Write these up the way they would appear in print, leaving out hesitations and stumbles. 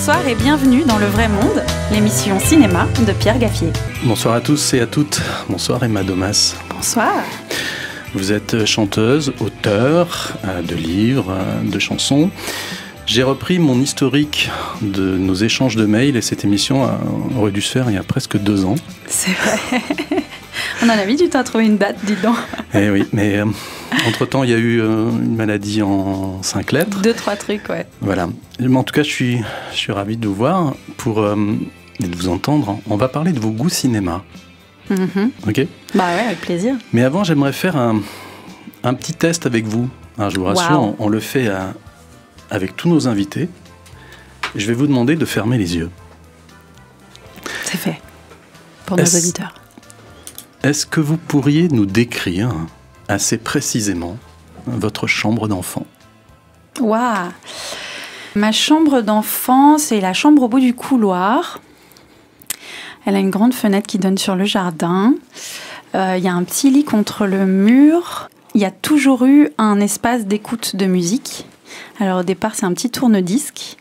Bonsoir et bienvenue dans Le Vrai Monde, l'émission cinéma de Pierre Gaffier. Bonsoir à tous et à toutes. Bonsoir Emma Domas. Bonsoir. Vous êtes chanteuse, auteure de livres, de chansons. J'ai repris mon historique de nos échanges de mails et cette émission aurait dû se faire il y a presque 2 ans. C'est vrai. On en a mis du temps à trouver une date, dis donc. Eh oui, mais entre-temps, il y a eu une maladie en 5 lettres. 2-3 trucs, ouais. Voilà. Mais en tout cas, je suis ravi de vous voir et de vous entendre. On va parler de vos goûts cinéma. Ok ? Bah ouais, avec plaisir. Mais avant, j'aimerais faire un petit test avec vous. Alors, je vous rassure, on le fait avec tous nos invités. Je vais vous demander de fermer les yeux. C'est fait. Pour nos auditeurs. Est-ce que vous pourriez nous décrire assez précisément votre chambre d'enfant ? Waouh ! Ma chambre d'enfant, c'est la chambre au bout du couloir. Elle a une grande fenêtre qui donne sur le jardin. Il y a un petit lit contre le mur. Il y a toujours eu un espace d'écoute de musique. Alors au départ, c'est un petit tourne-disque.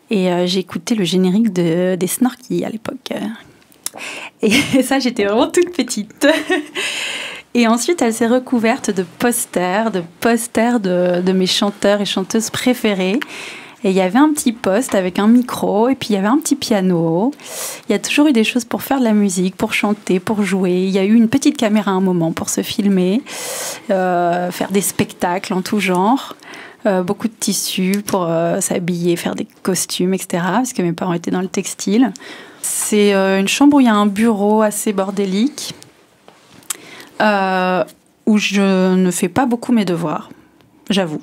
Et j'ai écouté le générique des Snorky à l'époque. Et ça, j'étais vraiment toute petite. Et ensuite, elle s'est recouverte de posters de mes chanteurs et chanteuses préférés. Et il y avait un petit poste avec un micro, et puis il y avait un petit piano. Il y a toujours eu des choses pour faire de la musique, pour chanter, pour jouer. Il y a eu une petite caméra à un moment pour se filmer, faire des spectacles en tout genre. Beaucoup de tissus pour s'habiller, faire des costumes, etc. Parce que mes parents étaient dans le textile. C'est une chambre où il y a un bureau assez bordélique, où je ne fais pas beaucoup mes devoirs, j'avoue.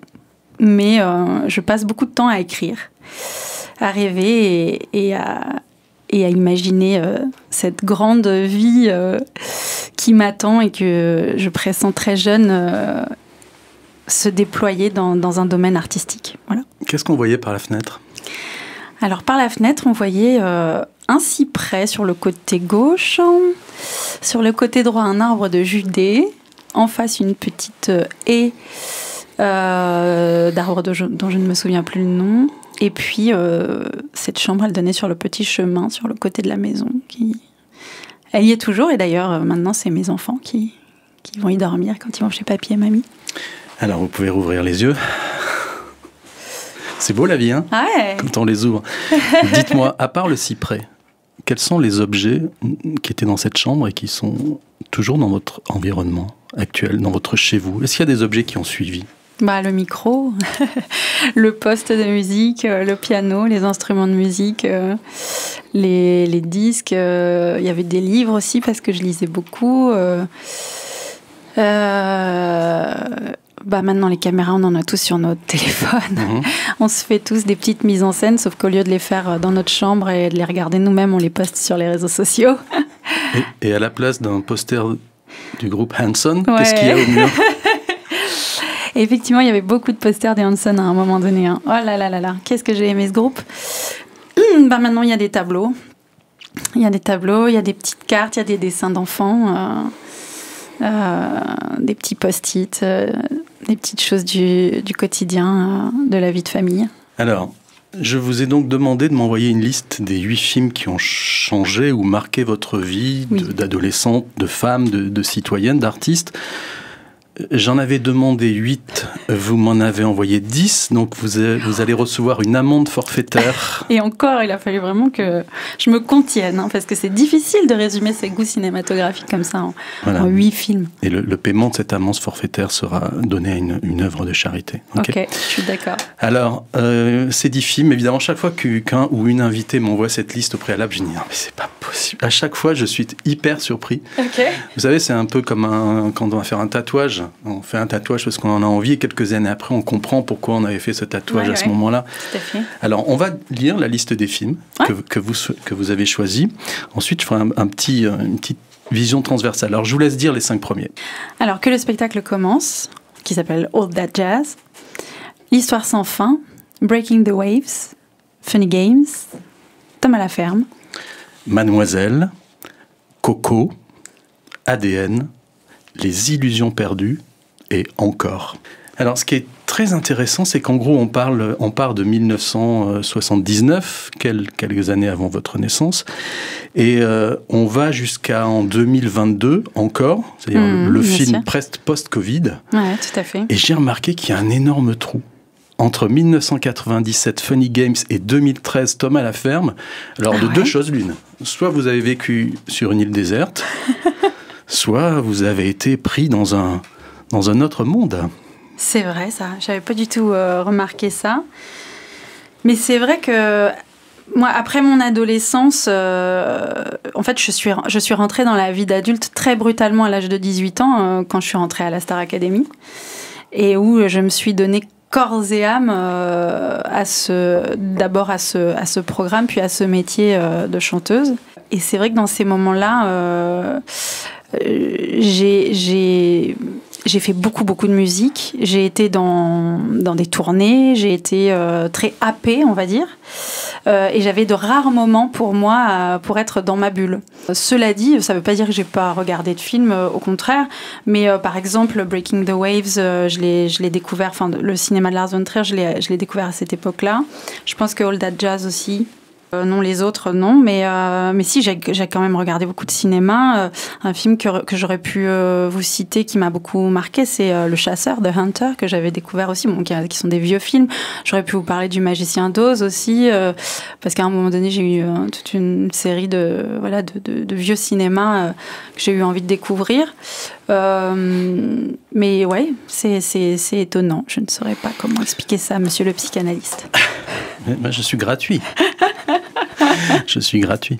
Mais je passe beaucoup de temps à écrire, à rêver et à imaginer cette grande vie qui m'attend et que je pressens très jeune se déployer dans un domaine artistique. Voilà. Qu'est-ce qu'on voyait par la fenêtre ? Alors, par la fenêtre, on voyait un cyprès sur le côté gauche, sur le côté droit, un arbre de Judée, en face, une petite haie d'arbres dont je ne me souviens plus le nom. Et puis, cette chambre, elle donnait sur le petit chemin, sur le côté de la maison. Elle y est toujours, et d'ailleurs, maintenant, c'est mes enfants qui vont y dormir quand ils vont chez papy et mamie. Alors, vous pouvez rouvrir les yeux. C'est beau la vie, hein ? Ouais. Quand on les ouvre. Dites-moi, à part le cyprès, quels sont les objets qui étaient dans cette chambre et qui sont toujours dans votre environnement actuel, dans votre chez vous ? Est-ce qu'il y a des objets qui ont suivi ? Le micro, le poste de musique, le piano, les instruments de musique, les disques. Il y avait des livres aussi parce que je lisais beaucoup. Maintenant, les caméras, on en a tous sur notre téléphone. On se fait tous des petites mises en scène, sauf qu'au lieu de les faire dans notre chambre et de les regarder nous-mêmes, on les poste sur les réseaux sociaux. Et à la place d'un poster du groupe Hanson, qu'est-ce qu'il y a au mur ? Et effectivement, il y avait beaucoup de posters des Hanson à un moment donné. Hein. Oh là là là là, qu'est-ce que j'ai aimé ce groupe. Maintenant, il y a des tableaux. Il y a des petites cartes, il y a des dessins d'enfants, des petits post-it, des petites choses du quotidien, de la vie de famille. Alors, je vous ai donc demandé de m'envoyer une liste des 8 films qui ont changé ou marqué votre vie, oui, d'adolescente, de femme, de citoyenne, d'artiste. J'en avais demandé 8, vous m'en avez envoyé 10, donc vous allez recevoir une amende forfaitaire. Et encore, il a fallu vraiment que je me contienne, hein, parce que c'est difficile de résumer ses goûts cinématographiques comme ça en 8 films. Et le paiement de cette amende forfaitaire sera donné à une œuvre de charité. Ok, je suis d'accord. Alors, ces 10 films, évidemment, chaque fois qu'un ou une invitée m'envoie cette liste au préalable, je dis non, mais c'est pas possible. À chaque fois, je suis hyper surpris. Okay. Vous savez, c'est un peu comme quand on va faire un tatouage. On fait un tatouage parce qu'on en a envie et quelques années après, on comprend pourquoi on avait fait ce tatouage à ce moment-là. Tout à fait. Alors, on va lire la liste des films que vous avez choisis. Ensuite, je ferai une petite vision transversale. Alors, je vous laisse dire les 5 premiers. Alors, que le spectacle commence, qui s'appelle All That Jazz, L'Histoire sans fin, Breaking the Waves, Funny Games, Tom à la ferme, Mademoiselle, Coco, ADN, Les Illusions perdues, et encore. Alors, ce qui est très intéressant, c'est qu'en gros, on part de 1979, quelques années avant votre naissance, et on va jusqu'en 2022 encore, c'est-à-dire le film post-Covid. Ouais, tout à fait. Et j'ai remarqué qu'il y a un énorme trou entre 1997 Funny Games et 2013 Tom à la ferme. Alors, deux choses l'une. Soit vous avez vécu sur une île déserte, soit vous avez été pris dans un autre monde. C'est vrai, ça. J'avais pas du tout remarqué ça. Mais c'est vrai que moi, après mon adolescence, en fait, je suis rentrée dans la vie d'adulte très brutalement à l'âge de 18 ans, quand je suis rentrée à la Star Academy, et où je me suis donné corps et âme d'abord à ce programme, puis à ce métier de chanteuse. Et c'est vrai que dans ces moments-là, j'ai fait beaucoup de musique. J'ai été dans des tournées, j'ai été très happée, on va dire. Et j'avais de rares moments pour moi pour être dans ma bulle. Cela dit, ça ne veut pas dire que j'ai pas regardé de films, au contraire. Mais par exemple, Breaking the Waves, je l'ai découvert. Enfin, le cinéma de Lars von Trier, je l'ai découvert à cette époque-là. Je pense que All That Jazz aussi. Non, les autres, non. Mais si, j'ai quand même regardé beaucoup de cinéma. Un film que j'aurais pu vous citer qui m'a beaucoup marqué, c'est Le Chasseur, The Hunter, que j'avais découvert aussi, qui sont des vieux films. J'aurais pu vous parler du Magicien d'Oz aussi, parce qu'à un moment donné, j'ai eu toute une série de vieux cinéma que j'ai eu envie de découvrir. Mais ouais, c'est étonnant. Je ne saurais pas comment expliquer ça, monsieur le psychanalyste. Moi, je suis gratuit. Je suis gratuit.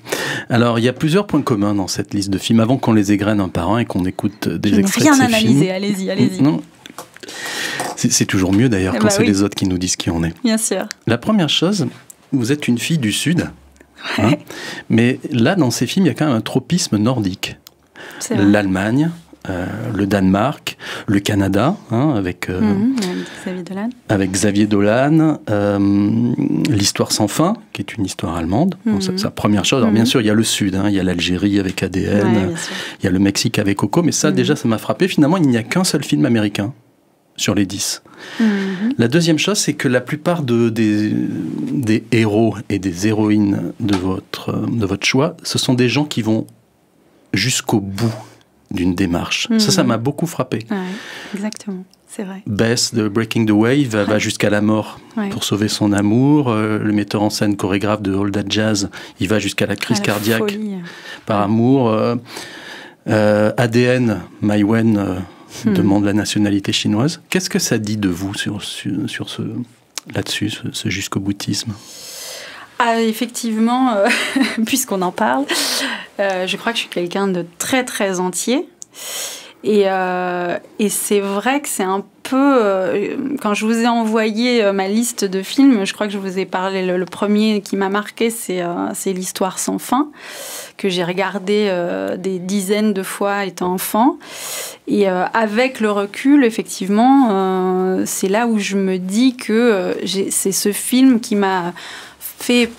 Alors, il y a plusieurs points communs dans cette liste de films. Avant qu'on les égrène un par un et qu'on écoute des extraits de ces films. Rien analysé, allez-y. Non. C'est toujours mieux d'ailleurs quand c'est les autres qui nous disent qui on est. Bien sûr. La première chose, vous êtes une fille du Sud. Ouais. Hein, mais là, dans ces films, il y a quand même un tropisme nordique. L'Allemagne, le Danemark, le Canada, avec Xavier Dolan, l'Histoire sans fin, qui est une histoire allemande. Bon, sa première chose. Alors bien sûr, il y a le Sud, il y a l'Algérie avec ADN, il y a le Mexique avec Coco, mais ça déjà, ça m'a frappé. Finalement, il n'y a qu'un seul film américain sur les 10. La deuxième chose, c'est que la plupart des héros et des héroïnes de votre choix, ce sont des gens qui vont jusqu'au bout d'une démarche. Ça m'a beaucoup frappé. Ouais, exactement, c'est vrai. Bess de Breaking the Wave va jusqu'à la mort pour sauver son amour. Le metteur en scène chorégraphe de All That Jazz, il va jusqu'à la crise cardiaque par amour. ADN, Mai Wen demande la nationalité chinoise. Qu'est-ce que ça dit de vous sur là-dessus, ce jusqu'au-boutisme ? Effectivement, puisqu'on en parle, je crois que je suis quelqu'un de très très entier. Et c'est vrai que c'est un peu... quand je vous ai envoyé ma liste de films, je crois que je vous ai parlé, le premier qui m'a marqué, c'est l'Histoire sans fin, que j'ai regardé des dizaines de fois étant enfant. Et avec le recul, effectivement, c'est là où je me dis que c'est ce film qui m'a fait,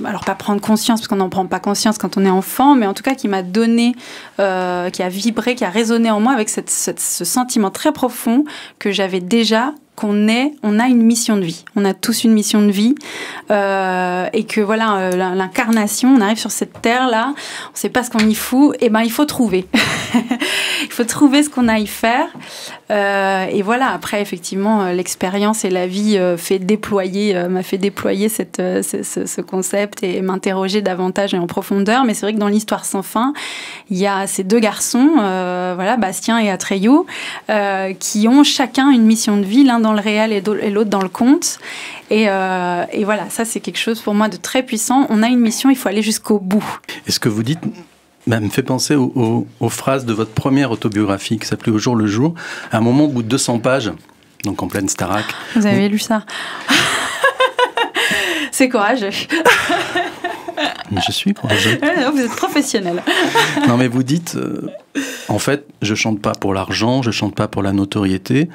alors pas prendre conscience, parce qu'on n'en prend pas conscience quand on est enfant, mais en tout cas qui m'a donné, qui a vibré, qui a résonné en moi avec ce sentiment très profond que j'avais déjà, on a une mission de vie. On a tous une mission de vie, et que voilà, l'incarnation, on arrive sur cette terre-là, on ne sait pas ce qu'on y fout, et ben il faut trouver. Il faut trouver ce qu'on a à y faire. Et voilà, après, effectivement, l'expérience et la vie m'a fait déployer ce concept et m'interroger davantage et en profondeur. Mais c'est vrai que dans l'Histoire sans fin, il y a ces deux garçons, Bastien et Atreyu, qui ont chacun une mission de vie, l'un dans le réel et l'autre dans le conte. Et voilà, ça c'est quelque chose pour moi de très puissant. On a une mission, il faut aller jusqu'au bout. Est-ce que vous dites... me fait penser aux phrases de votre première autobiographie qui s'appelait Au jour le jour. À un moment, au bout de 200 pages, donc en pleine Starac. Vous avez lu ça? C'est courageux. Mais je suis courageux. Vous êtes professionnel. Non, mais vous dites, en fait, je chante pas pour l'argent, je chante pas pour la notoriété,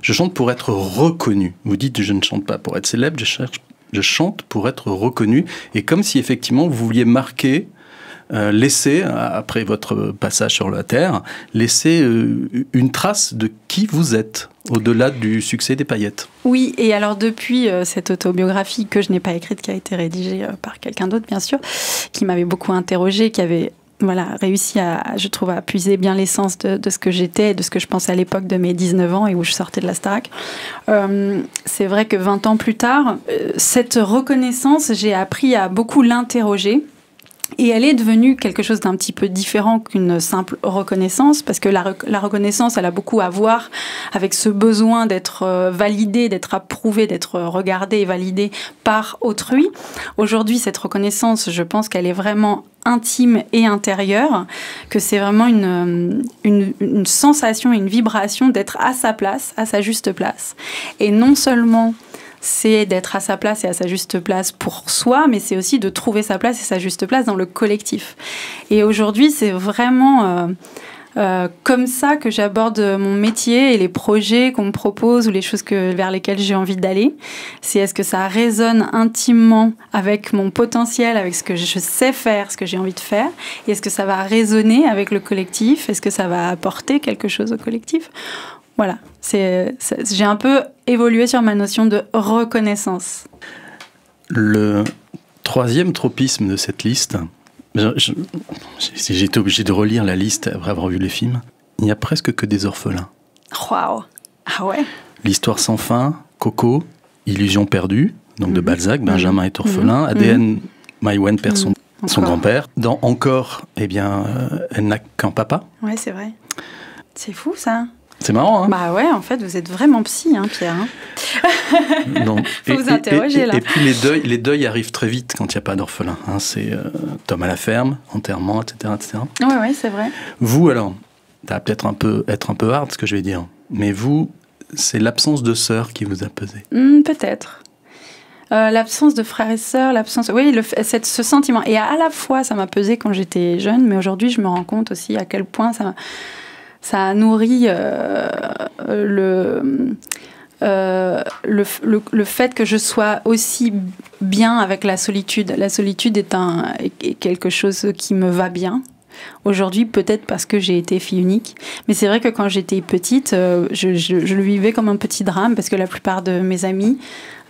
je chante pour être reconnu. Vous dites, je ne chante pas pour être célèbre, je chante pour être reconnu. Et comme si effectivement vous vouliez marquer laissez, après votre passage sur la Terre, laissez une trace de qui vous êtes, au-delà du succès des paillettes. Oui, et alors depuis cette autobiographie que je n'ai pas écrite, qui a été rédigée par quelqu'un d'autre, bien sûr, qui m'avait beaucoup interrogée, qui avait réussi je trouve, à puiser bien l'essence de ce que j'étais, de ce que je pensais à l'époque de mes 19 ans et où je sortais de la Starac. C'est vrai que 20 ans plus tard, cette reconnaissance, j'ai appris à beaucoup l'interroger. Et elle est devenue quelque chose d'un petit peu différent qu'une simple reconnaissance, parce que la reconnaissance, elle a beaucoup à voir avec ce besoin d'être validée, d'être approuvée, d'être regardée et validée par autrui. Aujourd'hui, cette reconnaissance, je pense qu'elle est vraiment intime et intérieure, que c'est vraiment une sensation, une vibration d'être à sa place, à sa juste place. Et non seulement c'est d'être à sa place et à sa juste place pour soi, mais c'est aussi de trouver sa place et sa juste place dans le collectif. Et aujourd'hui, c'est vraiment comme ça que j'aborde mon métier et les projets qu'on me propose ou les choses vers lesquelles j'ai envie d'aller. C'est est-ce que ça résonne intimement avec mon potentiel, avec ce que je sais faire, ce que j'ai envie de faire, et est-ce que ça va résonner avec le collectif, est-ce que ça va apporter quelque chose au collectif ? Voilà, j'ai un peu évolué sur ma notion de reconnaissance. Le troisième tropisme de cette liste, j'ai été obligé de relire la liste après avoir vu les films, il n'y a presque que des orphelins. Waouh! Ah ouais? L'histoire sans fin, Coco, Illusion perdue, donc de Balzac, Benjamin est orphelin, ADN, Maïwenn perd son grand-père. Dans Encore, eh bien, elle n'a qu'un papa. Ouais, c'est vrai. C'est fou, ça. C'est marrant, hein? Bah ouais, en fait, vous êtes vraiment psy, hein, Pierre. Donc, faut vous interroger, là. Et puis les deuils arrivent très vite quand il n'y a pas d'orphelin. Hein. C'est Tom à la ferme, enterrement, etc. etc. Ouais, c'est vrai. Vous, alors, ça va peut-être être un peu hard, ce que je vais dire, mais vous, c'est l'absence de sœurs qui vous a pesé. Peut-être. L'absence de frères et sœurs, oui, ce sentiment. Et à la fois, ça m'a pesé quand j'étais jeune, mais aujourd'hui, je me rends compte aussi à quel point ça a nourri le fait que je sois aussi bien avec la solitude. La solitude est quelque chose qui me va bien. Aujourd'hui, peut-être parce que j'ai été fille unique. Mais c'est vrai que quand j'étais petite, je le vivais comme un petit drame parce que la plupart de mes amis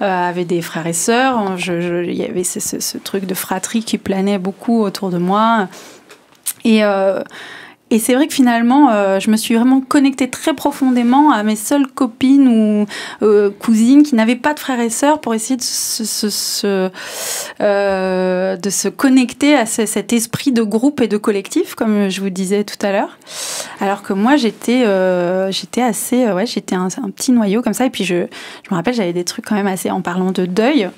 avaient des frères et sœurs. Il y avait ce truc de fratrie qui planait beaucoup autour de moi. Et c'est vrai que finalement, je me suis vraiment connectée très profondément à mes seules copines ou cousines qui n'avaient pas de frères et sœurs pour essayer de se connecter à cet esprit de groupe et de collectif, comme je vous disais tout à l'heure. Alors que moi, j'étais un petit noyau comme ça. Et puis, je me rappelle, j'avais des trucs quand même assez, en parlant de deuil,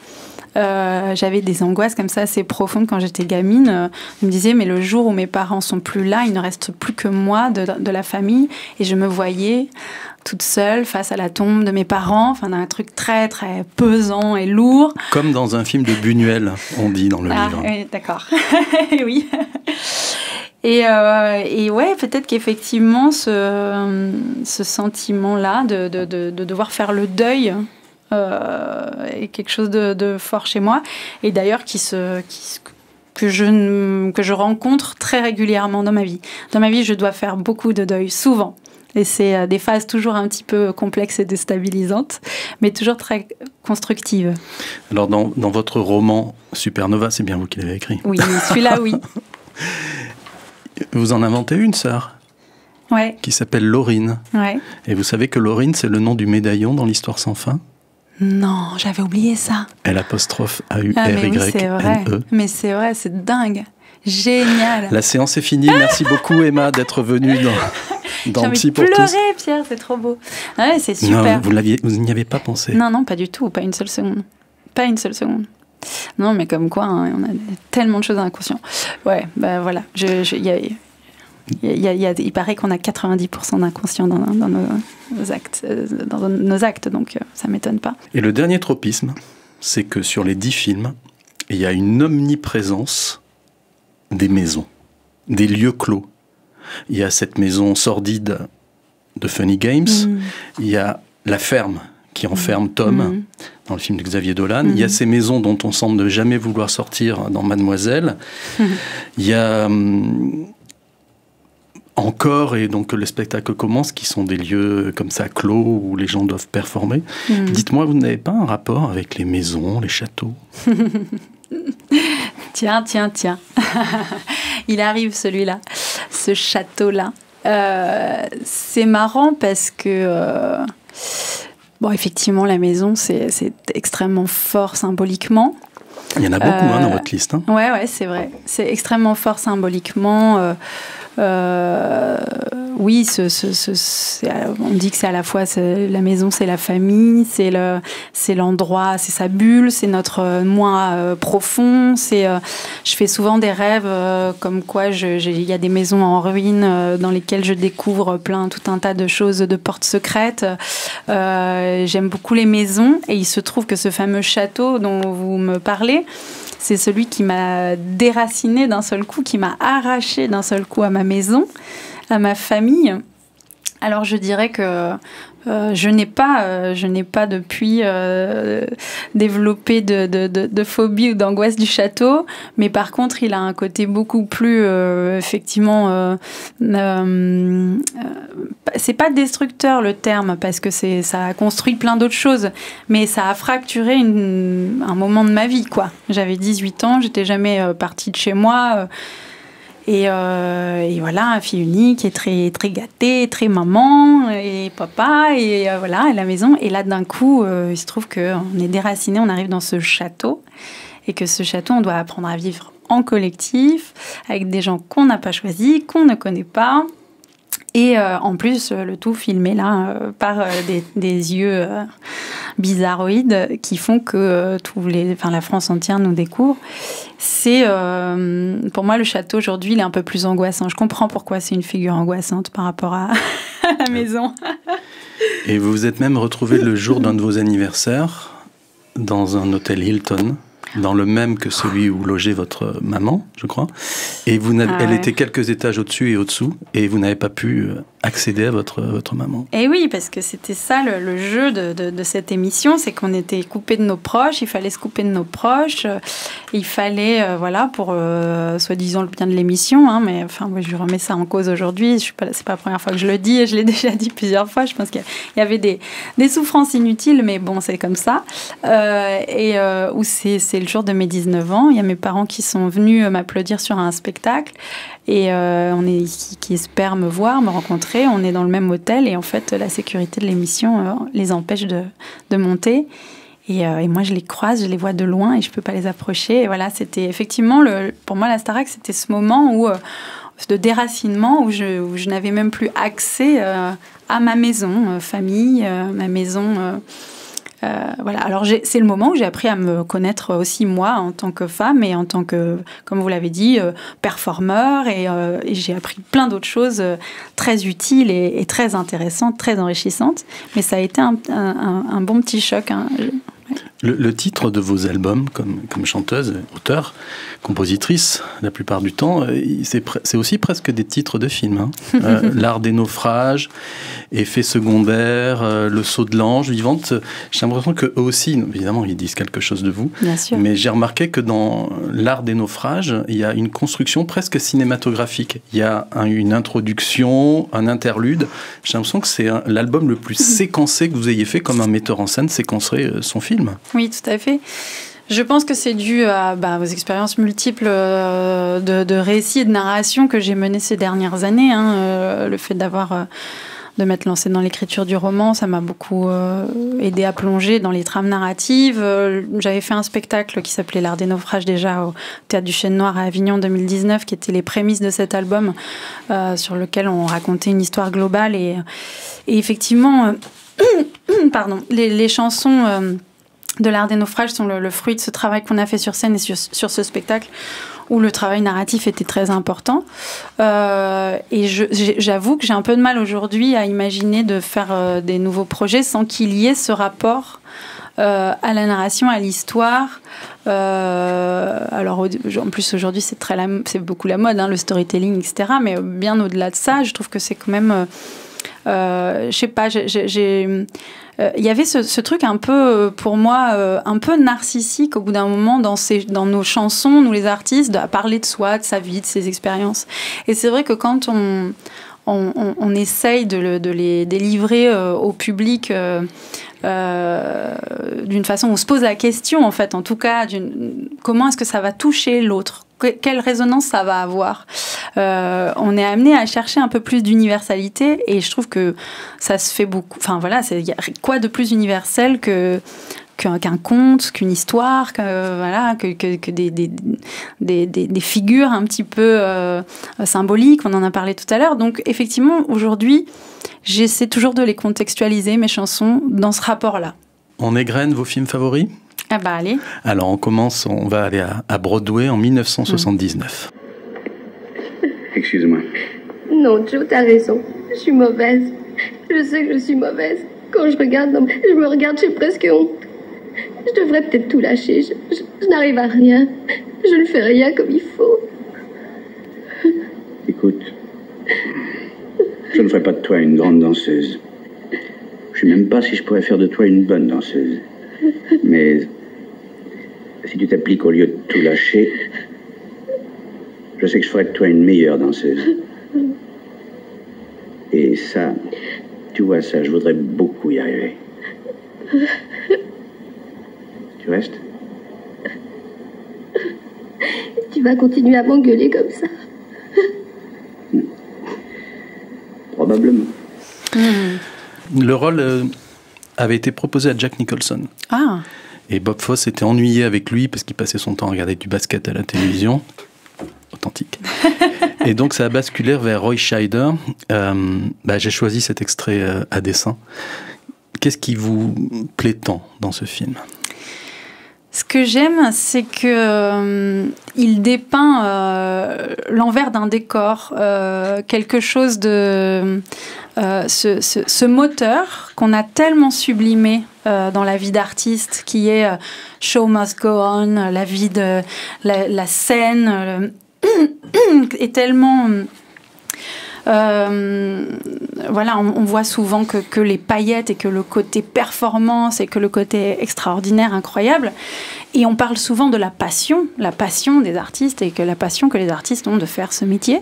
j'avais des angoisses comme ça assez profondes quand j'étais gamine. Je me disais, mais le jour où mes parents sont plus là, il ne reste plus que moi de la famille. Et je me voyais toute seule face à la tombe de mes parents, enfin d'un truc très très pesant et lourd. Comme dans un film de Buñuel, on dit dans le livre. Oui, d'accord. Oui. Et ouais, peut-être qu'effectivement, ce sentiment-là de devoir faire le deuil est quelque chose de fort chez moi, et d'ailleurs que je rencontre très régulièrement dans ma vie. Dans ma vie, je dois faire beaucoup de deuil, souvent. Et c'est des phases toujours un petit peu complexes et déstabilisantes, mais toujours très constructives. Alors, dans votre roman Supernova, c'est bien vous qui l'avez écrit. Oui, celui-là, oui. Vous en inventez une, sœur, ouais, qui s'appelle Laurine. Ouais. Et vous savez que Laurine, c'est le nom du médaillon dans l'Histoire sans fin? Non, j'avais oublié ça. L''AURYNE. Mais c'est vrai, c'est dingue. Génial. La séance est finie. Merci beaucoup, Emma, d'être venue dans Psy pour tous. J'ai envie de pleurer, Pierre, c'est trop beau. Ouais, c'est super. Non, vous n'y avez pas pensé? Non, pas du tout, pas une seule seconde. Pas une seule seconde. Non, mais comme quoi, hein, on a tellement de choses inconscientes. Ouais, bah voilà. Il paraît qu'on a 90% d'inconscient dans nos actes, donc ça ne m'étonne pas. Et le dernier tropisme, c'est que sur les 10 films, il y a une omniprésence des maisons, des lieux clos. Il y a cette maison sordide de Funny Games, il y a la ferme qui enferme Tom, dans le film de Xavier Dolan. Il y a ces maisons dont on semble ne jamais vouloir sortir dans Mademoiselle. Il y a encore, et donc le spectacle commence, qui sont des lieux comme ça clos où les gens doivent performer. Dites-moi, vous n'avez pas un rapport avec les maisons, les châteaux? Tiens. Il arrive celui-là, ce château-là. C'est marrant parce que, bon, effectivement, la maison, c'est extrêmement fort symboliquement. Il y en a beaucoup dans votre liste. Hein. Ouais, c'est vrai. C'est extrêmement fort symboliquement. Oui, on dit que c'est à la fois la maison, c'est la famille, c'est l'endroit, c'est sa bulle, c'est notre moi profond. Je fais souvent des rêves comme quoi il y a des maisons en ruine dans lesquelles je découvre tout un tas de choses, de portes secrètes. J'aime beaucoup les maisons et il se trouve que ce fameux château dont vous me parlez, c'est celui qui m'a déracinée d'un seul coup, qui m'a arrachée d'un seul coup à ma maison, à ma famille. Alors je dirais que je n'ai pas depuis développé de phobie ou d'angoisse du château, mais par contre il a un côté beaucoup plus effectivement c'est pas destructeur le terme parce que ça a construit plein d'autres choses, mais ça a fracturé un moment de ma vie quoi. J'avais 18 ans, j'étais jamais partie de chez moi. Et voilà, fille unique, et très, très gâtée, très maman, et papa, et voilà, à la maison. Et là, d'un coup, il se trouve qu'on est déraciné, on arrive dans ce château, et que ce château, on doit apprendre à vivre en collectif, avec des gens qu'on n'a pas choisis, qu'on ne connaît pas. Et en plus, le tout filmé là par des yeux bizarroïdes qui font que la France entière nous découvre. C'est pour moi le château aujourd'hui, il est un peu plus angoissant. Je comprends pourquoi c'est une figure angoissante par rapport à la maison. Et vous vous êtes même retrouvé le jour d'un de vos anniversaires dans un hôtel Hilton. Dans le même que celui où logeait votre maman, je crois. Et elle était quelques étages au-dessus et au-dessous, et vous n'avez pas pu accéder à votre maman. Et oui, parce que c'était ça le jeu de cette émission, c'est qu'on était coupés de nos proches, il fallait se couper de nos proches, il fallait, pour soi-disant le bien de l'émission, hein, mais enfin, moi, je remets ça en cause aujourd'hui, c'est pas la première fois que je le dis, et je l'ai déjà dit plusieurs fois, je pense qu'il y avait des souffrances inutiles, mais bon, c'est comme ça. Où c'est le jour de mes 19 ans, il y a mes parents qui sont venus m'applaudir sur un spectacle, et qui espèrent me voir, me rencontrer. On est dans le même hôtel et en fait la sécurité de l'émission les empêche de monter et moi je les croise, je les vois de loin et je peux pas les approcher et voilà, c'était effectivement pour moi la Starac, c'était ce moment de déracinement où je n'avais même plus accès à ma maison famille, ma maison voilà. Alors c'est le moment où j'ai appris à me connaître aussi moi en tant que femme et en tant que, comme vous l'avez dit, performeur et j'ai appris plein d'autres choses très utiles et très intéressantes, très enrichissantes. Mais ça a été un bon petit choc. Hein. Le titre de vos albums, comme chanteuse, auteure, compositrice, la plupart du temps, c'est aussi presque des titres de films. Hein. L'art des naufrages, Effets secondaires, Le saut de l'ange, Vivante. J'ai l'impression qu'eux aussi, évidemment, ils disent quelque chose de vous. Bien sûr. Mais j'ai remarqué que dans l'art des naufrages, il y a une construction presque cinématographique. Il y a une introduction, un interlude. J'ai l'impression que c'est l'album le plus séquencé que vous ayez fait, comme un metteur en scène séquencerait son film. Oui, tout à fait. Je pense que c'est dû à vos expériences multiples de récits et de narration que j'ai menées ces dernières années. Hein. Le fait de m'être lancée dans l'écriture du roman, ça m'a beaucoup aidé à plonger dans les trames narratives. J'avais fait un spectacle qui s'appelait L'Art des naufrages déjà au Théâtre du Chêne Noir à Avignon 2019, qui était les prémices de cet album, sur lequel on racontait une histoire globale. Et effectivement, pardon, les chansons de L'Art des naufrages sont le fruit de ce travail qu'on a fait sur scène et sur ce spectacle où le travail narratif était très important. Et j'avoue que j'ai un peu de mal aujourd'hui à imaginer de faire des nouveaux projets sans qu'il y ait ce rapport à la narration, à l'histoire. Alors, en plus, aujourd'hui, c'est beaucoup la mode, hein, le storytelling, etc. Mais bien au-delà de ça, je trouve que c'est quand même je sais pas, il y avait ce truc un peu, pour moi, un peu narcissique au bout d'un moment dans nos chansons, nous les artistes, à parler de soi, de sa vie, de ses expériences. Et c'est vrai que quand on essaye de les délivrer au public d'une façon où on se pose la question, en fait, en tout cas, comment est-ce que ça va toucher l'autre ? Quelle résonance ça va avoir ? On est amené à chercher un peu plus d'universalité et je trouve que ça se fait beaucoup. Enfin voilà, y a quoi de plus universel qu'un conte, qu'une histoire, que des figures un petit peu symboliques. On en a parlé tout à l'heure. Donc effectivement, aujourd'hui, j'essaie toujours de les contextualiser, mes chansons, dans ce rapport-là. On égrène vos films favoris ? Ah bah allez. Alors on va aller à Broadway en 1979. Excuse-moi. Non, Joe, t'as raison. Je suis mauvaise. Je sais que je suis mauvaise. Quand je me regarde, j'ai presque honte. Je devrais peut-être tout lâcher. Je n'arrive à rien. Je ne fais rien comme il faut. Écoute, je ne ferai pas de toi une grande danseuse. Je ne sais même pas si je pourrais faire de toi une bonne danseuse. Mais si tu t'appliques au lieu de tout lâcher, je sais que je ferai de toi une meilleure danseuse. Et ça, tu vois ça, je voudrais beaucoup y arriver. Tu restes ? Tu vas continuer à m'engueuler comme ça ? Probablement. Le rôle avait été proposé à Jack Nicholson. Ah. Et Bob Fosse était ennuyé avec lui parce qu'il passait son temps à regarder du basket à la télévision. Authentique. Et donc ça a basculé vers Roy Scheider. J'ai choisi cet extrait à dessein. Qu'est-ce qui vous plaît tant dans ce film ? Ce que j'aime, c'est que il dépeint l'envers d'un décor, quelque chose de ce moteur qu'on a tellement sublimé dans la vie d'artiste, qui est show must go on, la vie de la scène est tellement on voit souvent que les paillettes et que le côté performance et que le côté extraordinaire, incroyable. Et on parle souvent de la passion des artistes et que la passion que les artistes ont de faire ce métier.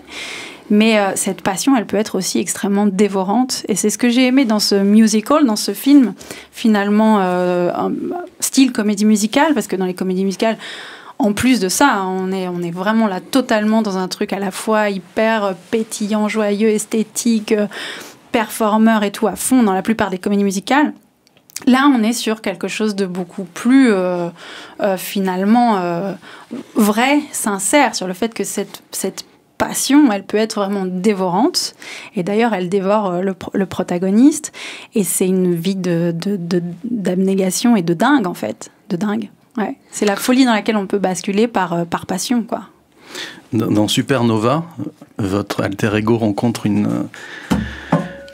Mais cette passion, elle peut être aussi extrêmement dévorante. Et c'est ce que j'ai aimé dans ce musical, dans ce film, finalement, un style comédie musicale, parce que dans les comédies musicales, en plus de ça, on est vraiment là totalement dans un truc à la fois hyper pétillant, joyeux, esthétique, performeur et tout à fond dans la plupart des comédies musicales. Là, on est sur quelque chose de beaucoup plus, finalement, vrai, sincère, sur le fait que cette passion, elle peut être vraiment dévorante. Et d'ailleurs, elle dévore le protagoniste. Et c'est une vie d'abnégation et de dingue, en fait. De dingue. Ouais. C'est la folie dans laquelle on peut basculer par passion, quoi. Dans Supernova, votre alter ego rencontre une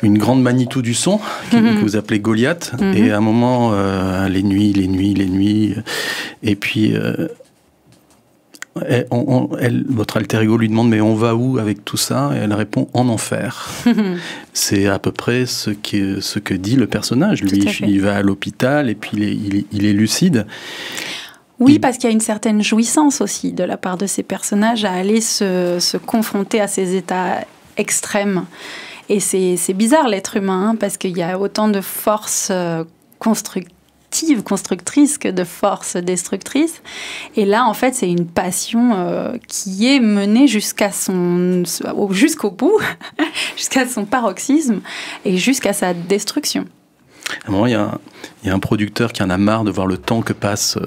grande Manitou du son, que vous appelez Goliath, et à un moment, les nuits, et puis votre alter ego lui demande « mais on va où avec tout ça ?» et elle répond « en enfer ». C'est à peu près ce que dit le personnage. Lui, il va à l'hôpital et puis il est lucide. Oui, parce qu'il y a une certaine jouissance aussi de la part de ces personnages à aller se confronter à ces états extrêmes. Et c'est bizarre l'être humain, parce qu'il y a autant de forces constructrices que de forces destructrices. Et là, en fait, c'est une passion qui est menée jusqu'au bout, jusqu'à son paroxysme et jusqu'à sa destruction. À un moment, il y a un producteur qui en a marre de voir le temps que passe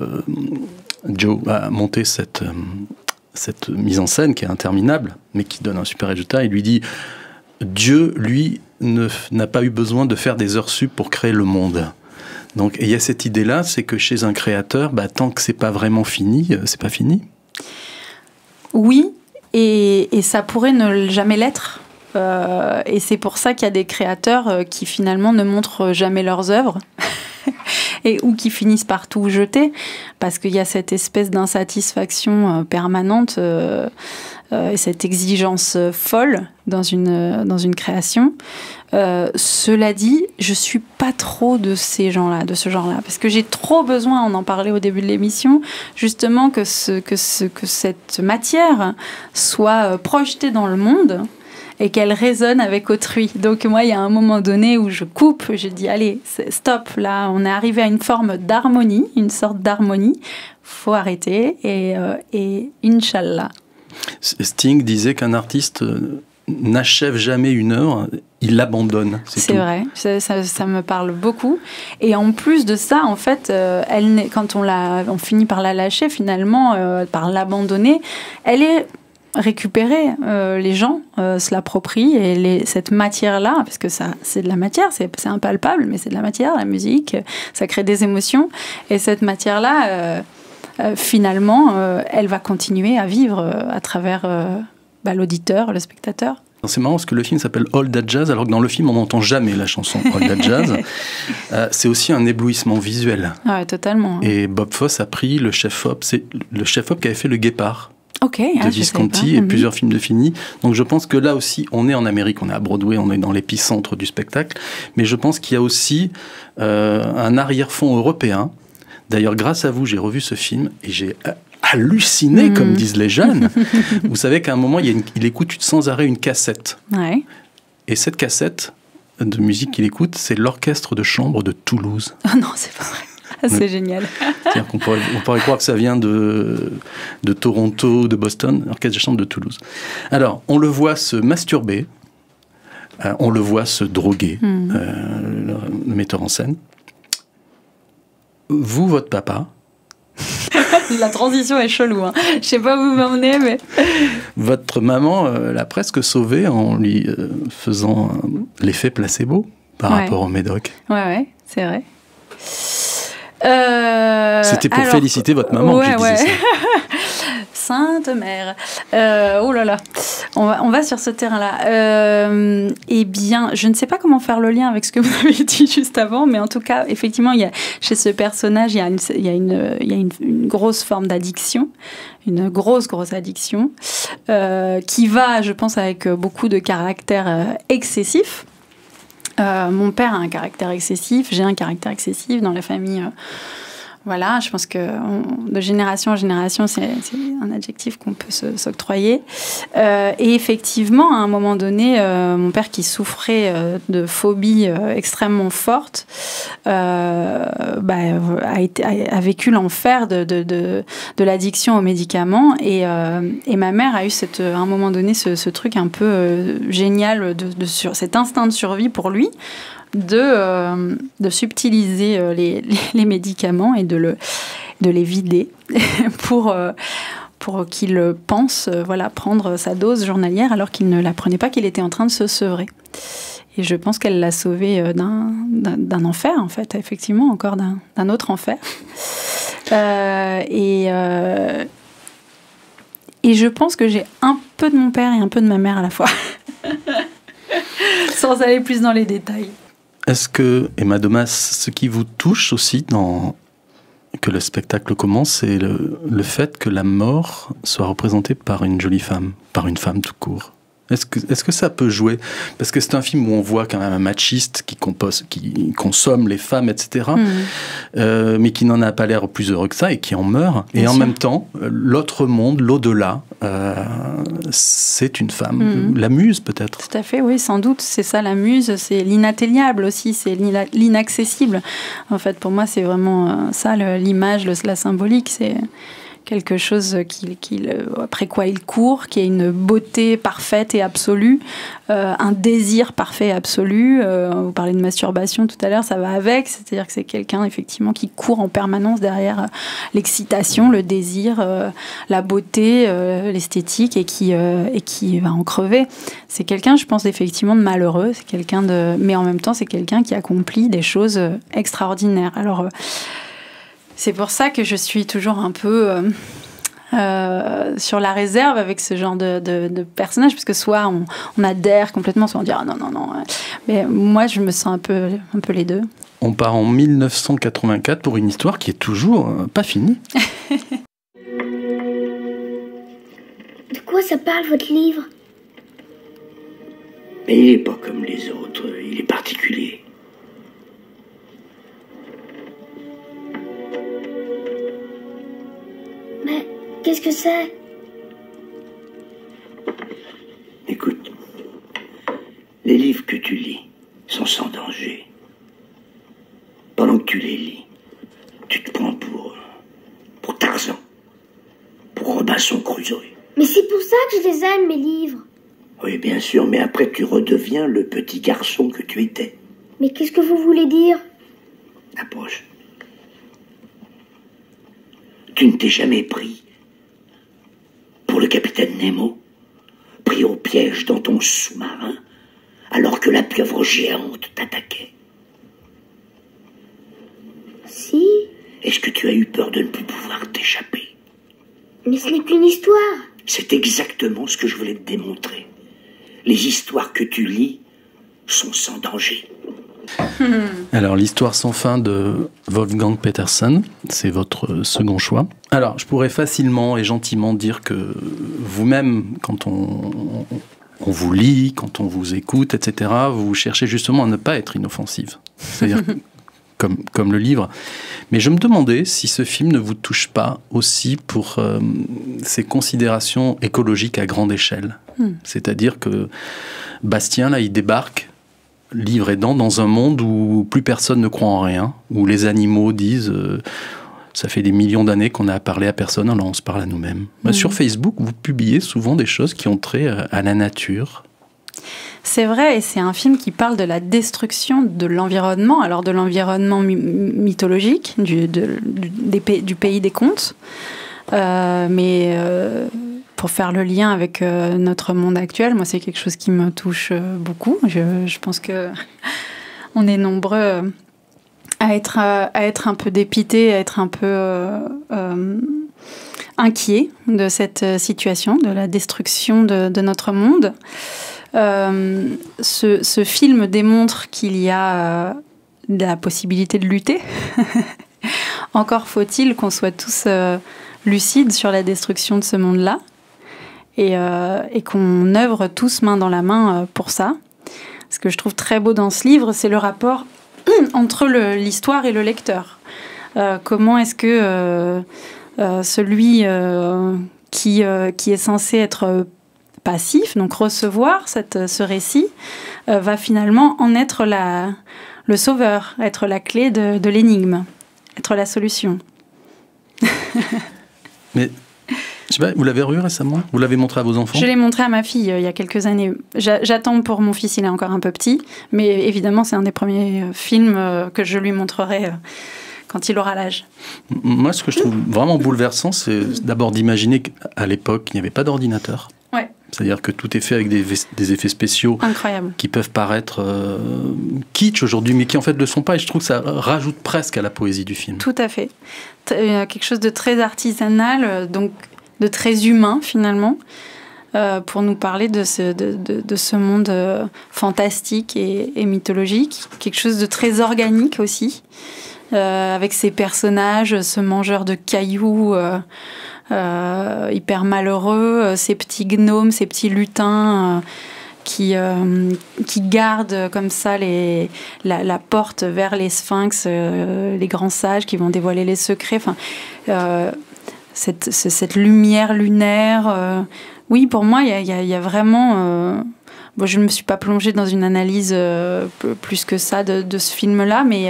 Joe à monter cette mise en scène qui est interminable, mais qui donne un super résultat. Il lui dit « Dieu, lui, n'a pas eu besoin de faire des heures sup pour créer le monde ». Donc, il y a cette idée-là, c'est que chez un créateur, tant que c'est pas vraiment fini, c'est pas fini. Oui, et ça pourrait ne jamais l'être. Et c'est pour ça qu'il y a des créateurs qui finalement ne montrent jamais leurs œuvres ou qui finissent par tout jeter, parce qu'il y a cette espèce d'insatisfaction permanente et cette exigence folle dans une création. Cela dit, je suis pas trop de ce genre-là, parce que j'ai trop besoin, on en parlait au début de l'émission, justement que cette matière soit projetée dans le monde et qu'elle résonne avec autrui. Donc moi, il y a un moment donné où je coupe, je dis allez, stop, là, on est arrivé à une forme d'harmonie, une sorte d'harmonie, faut arrêter et Inch'Allah. Sting disait qu'un artiste n'achève jamais une œuvre, il l'abandonne. C'est vrai, ça me parle beaucoup. Et en plus de ça, en fait, quand on finit par la lâcher, finalement, par l'abandonner, elle est récupérée. Les gens se l'approprient et cette matière-là, parce que ça, c'est de la matière, c'est impalpable, mais c'est de la matière, la musique, ça crée des émotions. Et cette matière-là... finalement, elle va continuer à vivre à travers l'auditeur, le spectateur. C'est marrant parce que le film s'appelle All That Jazz, alors que dans le film, on n'entend jamais la chanson All That Jazz. C'est aussi un éblouissement visuel. Ah ouais, totalement. Et Bob Fosse a pris le chef-op. C'est le chef-op qui avait fait Le Guépard. De Visconti et plusieurs films de Fellini. Donc je pense que là aussi, on est en Amérique, on est à Broadway, on est dans l'épicentre du spectacle. Mais je pense qu'il y a aussi un arrière-fond européen. D'ailleurs, grâce à vous, j'ai revu ce film et j'ai halluciné, comme disent les jeunes. Vous savez qu'à un moment, il écoute sans arrêt une cassette. Ouais. Et cette cassette de musique qu'il écoute, c'est l'orchestre de chambre de Toulouse. Oh non, c'est pas vrai. C'est génial. C'est-à-dire qu'on pourrait croire que ça vient de Toronto, de Boston, l'orchestre de chambre de Toulouse. Alors, on le voit se masturber, on le voit se droguer, le metteur en scène. Vous, votre papa... La transition est chelou, hein. Je sais pas où vous m'emmenez, mais... Votre maman l'a presque sauvé en lui faisant l'effet placebo par rapport au médoc. Ouais, c'est vrai. C'était pour féliciter votre maman que je disais ça. Sainte mère. Oh là là. On va sur ce terrain-là. Eh bien, je ne sais pas comment faire le lien avec ce que vous avez dit juste avant, mais en tout cas, effectivement, chez ce personnage, il y a une grosse forme d'addiction, une grosse addiction, qui va, je pense, avec beaucoup de caractère excessif. Mon père a un caractère excessif, j'ai un caractère excessif dans la famille. Voilà, je pense que de génération en génération, c'est un adjectif qu'on peut s'octroyer. Et effectivement, à un moment donné, mon père qui souffrait de phobies extrêmement fortes a vécu l'enfer de l'addiction aux médicaments. Et ma mère a eu à un moment donné ce truc un peu génial, cet instinct de survie pour lui, de subtiliser les médicaments et de les vider pour qu'il pense prendre sa dose journalière alors qu'il ne la prenait pas, qu'il était en train de se sevrer. Et je pense qu'elle l'a sauvé d'un enfer, en fait, effectivement, encore d'un autre enfer. Et je pense que j'ai un peu de mon père et un peu de ma mère à la fois. Sans aller plus dans les détails. Est-ce que, Emma Domas, ce qui vous touche aussi que le spectacle commence, c'est le fait que la mort soit représentée par une jolie femme, par une femme tout court? Est-ce que ça peut jouer? Parce que c'est un film où on voit quand même un machiste qui consomme les femmes, etc., mais qui n'en a pas l'air plus heureux que ça et qui en meurt. Bien et sûr. En même temps, l'autre monde, l'au-delà, c'est une femme. La muse, peut-être. Tout à fait, oui, sans doute. C'est ça, la muse. C'est l'inatteignable aussi. C'est l'inaccessible. En fait, pour moi, c'est vraiment ça, l'image, la symbolique. C'est quelque chose après quoi il court, qui est une beauté parfaite et absolue, un désir parfait et absolu. Vous parlez de masturbation tout à l'heure, ça va avec, c'est-à-dire que c'est quelqu'un effectivement qui court en permanence derrière l'excitation, le désir, la beauté, l'esthétique et qui va en crever. C'est quelqu'un, je pense, effectivement de malheureux, mais en même temps c'est quelqu'un qui accomplit des choses extraordinaires. Alors c'est pour ça que je suis toujours un peu sur la réserve avec ce genre de personnage, parce que soit on adhère complètement, soit on dit ah non. Mais moi, je me sens un peu les deux. On part en 1984 pour une histoire qui est toujours pas finie. De quoi ça parle, votre livre? Mais il n'est pas comme les autres, il est particulier. Mais qu'est-ce que c'est? Écoute, les livres que tu lis sont sans danger. Pendant que tu les lis, tu te prends pour Tarzan, pour Robinson Crusoe. Mais c'est pour ça que je les aime, mes livres. Oui, bien sûr, mais après tu redeviens le petit garçon que tu étais. Mais qu'est-ce que vous voulez dire? Approche. Tu ne t'es jamais pris pour le capitaine Nemo, pris au piège dans ton sous-marin, alors que la pieuvre géante t'attaquait. Si. Est-ce que tu as eu peur de ne plus pouvoir t'échapper? Mais ce n'est qu'une histoire. C'est exactement ce que je voulais te démontrer. Les histoires que tu lis sont sans danger. Alors, l'histoire sans fin de Wolfgang Petersen, c'est votre second choix. Alors, je pourrais facilement et gentiment dire que vous-même, quand on vous lit, quand on vous écoute, etc., vous cherchez justement à ne pas être inoffensive. C'est-à-dire comme le livre. Mais je me demandais si ce film ne vous touche pas aussi pour ses considérations écologiques à grande échelle. C'est-à-dire que Bastien, là, il débarque, livre aidant, dans un monde où plus personne ne croit en rien, où les animaux disent ça fait des millions d'années qu'on n'a parlé à personne, alors on se parle à nous-mêmes. Sur Facebook, vous publiez souvent des choses qui ont trait à la nature. C'est vrai, et c'est un film qui parle de la destruction de l'environnement, alors de l'environnement mythologique, du pays des contes, mais pour faire le lien avec notre monde actuel, moi c'est quelque chose qui me touche beaucoup. Je pense que on est nombreux à être un peu dépités, à être un peu inquiets de cette situation, de la destruction de notre monde. Ce film démontre qu'il y a la possibilité de lutter. Encore faut-il qu'on soit tous lucides sur la destruction de ce monde-là et qu'on œuvre tous main dans la main pour ça. Ce que je trouve très beau dans ce livre, c'est le rapport entre l'histoire et le lecteur. Comment est-ce que celui qui est censé être passif, donc recevoir ce récit, va finalement en être le sauveur, être la clé de l'énigme, être la solution. Mais, je sais pas, vous l'avez revu récemment? Vous l'avez montré à vos enfants? Je l'ai montré à ma fille il y a quelques années. J'attends pour mon fils, il est encore un peu petit, mais évidemment c'est un des premiers films que je lui montrerai quand il aura l'âge. Moi, ce que je trouve vraiment bouleversant, c'est d'abord d'imaginer qu'à l'époque, il n'y avait pas d'ordinateur. Ouais. C'est-à-dire que tout est fait avec des effets spéciaux incroyable, qui peuvent paraître kitsch aujourd'hui, mais qui en fait ne le sont pas. Et je trouve que ça rajoute presque à la poésie du film. Tout à fait. Quelque chose de très artisanal, donc de très humain finalement, pour nous parler de ce monde fantastique et mythologique. Quelque chose de très organique aussi, avec ces personnages, ce mangeur de cailloux hyper malheureux, ces petits gnomes, ces petits lutins qui gardent comme ça la porte vers les sphinx, les grands sages qui vont dévoiler les secrets. Enfin, cette lumière lunaire. Oui, pour moi, il y a vraiment... Bon, je ne me suis pas plongée dans une analyse plus que ça de ce film-là, mais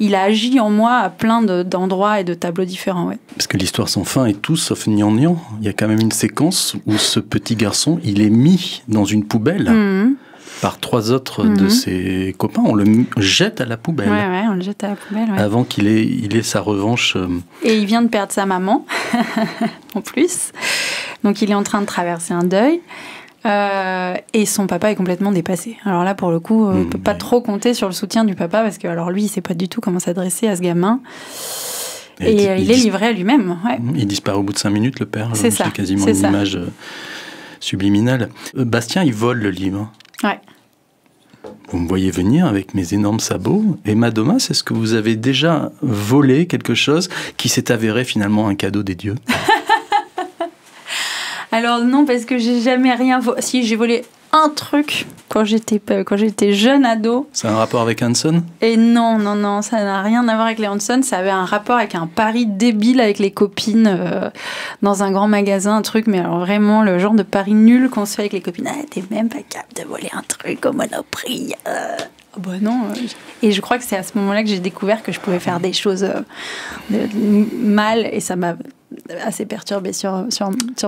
il a agi en moi à plein d'endroits et de tableaux différents. Ouais. Parce que l'histoire sans fin est tout sauf gnangnan. Il y a quand même une séquence où ce petit garçon, il est mis dans une poubelle par 3 autres de ses copains. On le jette à la poubelle. Ouais, on le jette à la poubelle. Ouais. Avant qu'il ait sa revanche. Et il vient de perdre sa maman, en plus. Donc il est en train de traverser un deuil. Et son papa est complètement dépassé. Alors là, pour le coup, on ne peut pas trop compter sur le soutien du papa parce que alors lui, il ne sait pas du tout comment s'adresser à ce gamin. Et il est livré à lui-même. Ouais. Il disparaît au bout de 5 minutes, le père. C'est ça. C'est quasiment une image subliminale. Bastien, il vole le livre. Ouais. Vous me voyez venir avec mes énormes sabots. Emma Domas, est-ce que vous avez déjà volé quelque chose qui s'est avéré finalement un cadeau des dieux? Alors non, parce que j'ai jamais rien volé. Si, j'ai volé un truc quand j'étais jeune ado. Ça a un rapport avec Hanson? Et non, ça n'a rien à voir avec les Hanson. Ça avait un rapport avec un pari débile avec les copines dans un grand magasin, un truc, mais alors vraiment le genre de pari nul qu'on se fait avec les copines. Ah, t'es même pas capable de voler un truc au Monoprix. Bah non. Et je crois que c'est à ce moment-là que j'ai découvert que je pouvais faire des choses mal, et ça m'a assez perturbée sur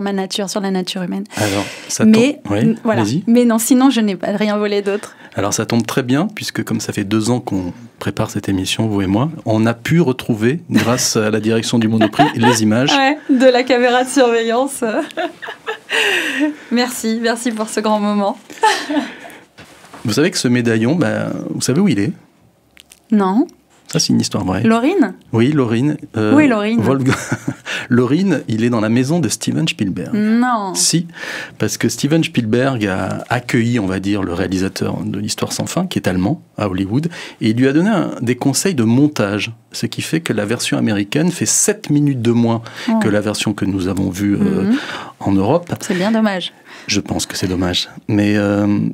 ma nature, sur la nature humaine. Alors, ça mais oui, voilà. Vas-y. Mais non, sinon je n'ai pas rien volé d'autre. Alors ça tombe très bien, puisque comme ça fait 2 ans qu'on prépare cette émission, vous et moi, on a pu retrouver, grâce à la direction du Monoprix, les images. Ouais, de la caméra de surveillance. Merci pour ce grand moment. Vous savez que ce médaillon, vous savez où il est? Non. Ça, c'est une histoire vraie. Laurine? Oui, Laurine. Oui, Laurine. Laurine, il est dans la maison de Steven Spielberg. Non. Si, parce que Steven Spielberg a accueilli, on va dire, le réalisateur de l'Histoire sans fin, qui est allemand, à Hollywood, et il lui a donné des conseils de montage, ce qui fait que la version américaine fait 7 minutes de moins que la version que nous avons vue en Europe. C'est bien dommage. Je pense que c'est dommage. Mais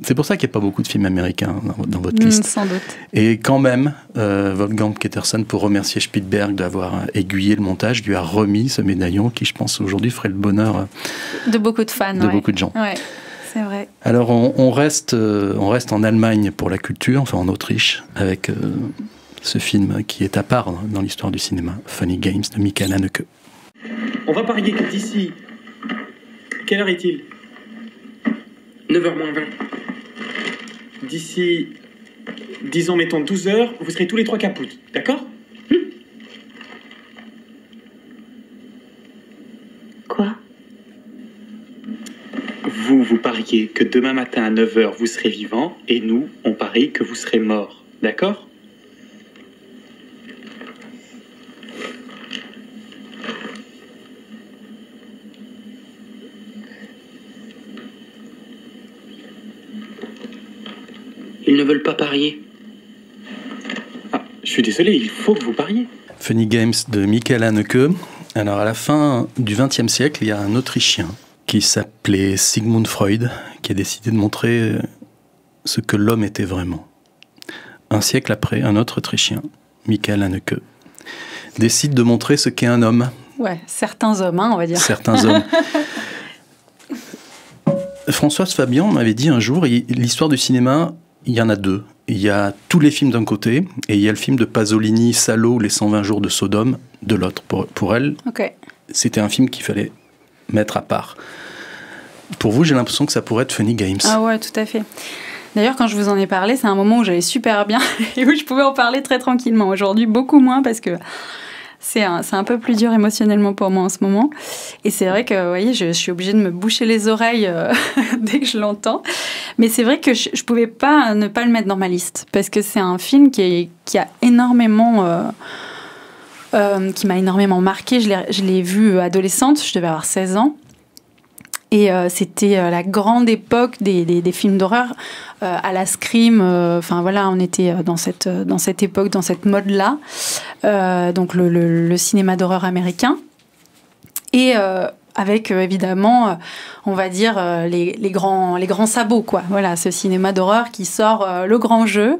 c'est pour ça qu'il n'y a pas beaucoup de films américains dans votre liste. Sans doute. Et quand même, Wolfgang Petersen, pour remercier Spielberg d'avoir aiguillé le montage, lui a remis ce médaillon qui, je pense, aujourd'hui ferait le bonheur de beaucoup de fans. De beaucoup de gens. Ouais, c'est vrai. Alors, on reste en Allemagne pour la culture, enfin en Autriche, avec ce film qui est à part dans l'histoire du cinéma, Funny Games, de Michael Haneke. On va parier que d'ici... Quelle heure est-il? 9h moins 20. D'ici, disons, mettons 12h, vous serez tous les 3 capoutes, d'accord? Quoi? Vous pariez que demain matin à 9h, vous serez vivant, et nous, on parie que vous serez mort, d'accord? Ils ne veulent pas parier. Ah, je suis désolé, il faut que vous pariez. Funny Games de Michael Haneke. Alors, à la fin du XXe siècle, il y a un Autrichien qui s'appelait Sigmund Freud, qui a décidé de montrer ce que l'homme était vraiment. Un siècle après, un autre Autrichien, Michael Haneke, décide de montrer ce qu'est un homme. Ouais, certains hommes, on va dire. Certains hommes. Françoise Fabian m'avait dit un jour, l'histoire du cinéma, il y en a 2. Il y a tous les films d'un côté, et il y a le film de Pasolini, Salo, Les 120 jours de Sodome, de l'autre. Pour elle, c'était un film qu'il fallait mettre à part. Pour vous, j'ai l'impression que ça pourrait être Funny Games. Ah ouais, tout à fait. D'ailleurs, quand je vous en ai parlé, c'est un moment où j'allais super bien et où je pouvais en parler très tranquillement. Aujourd'hui, beaucoup moins, parce que c'est un peu plus dur émotionnellement pour moi en ce moment. Et c'est vrai que, vous voyez, je suis obligée de me boucher les oreilles dès que je l'entends. Mais c'est vrai que je ne pouvais pas ne pas le mettre dans ma liste, parce que c'est un film qui a énormément... qui m'a énormément marquée. Je l'ai vu adolescente, je devais avoir 16 ans. Et c'était la grande époque des films d'horreur, à la Scream. Enfin voilà, on était dans cette époque, dans cette mode-là. Donc le cinéma d'horreur américain. Et avec évidemment, on va dire, les grands sabots, quoi. Voilà, ce cinéma d'horreur qui sort le grand jeu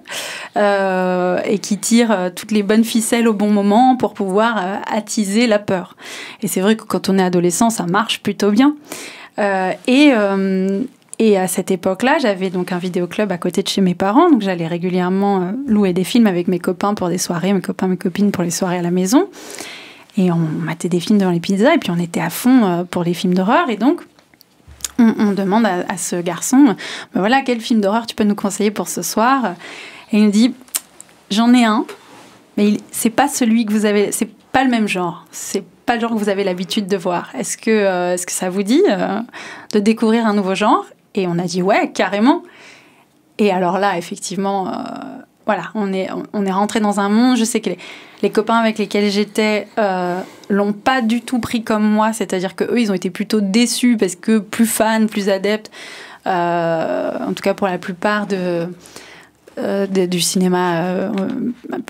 et qui tire toutes les bonnes ficelles au bon moment pour pouvoir attiser la peur. Et c'est vrai que quand on est adolescent, ça marche plutôt bien. Et à cette époque-là, j'avais donc un vidéoclub à côté de chez mes parents, donc j'allais régulièrement louer des films avec mes copains pour des soirées, mes copains, mes copines pour les soirées à la maison. Et on matait des films devant les pizzas, et puis on était à fond pour les films d'horreur. Et donc, on demande à ce garçon, ben voilà, quel film d'horreur tu peux nous conseiller pour ce soir? Et il nous dit, j'en ai un, mais c'est pas celui que vous avez, c'est pas le même genre, c'est pas le genre que vous avez l'habitude de voir. Est-ce que ça vous dit de découvrir un nouveau genre? Et on a dit ouais, carrément. Et alors là, effectivement, voilà, on est rentré dans un monde. Je sais que les copains avec lesquels j'étais l'ont pas du tout pris comme moi, c'est-à-dire que eux, ils ont été plutôt déçus parce que plus fans, plus adeptes, en tout cas pour la plupart du cinéma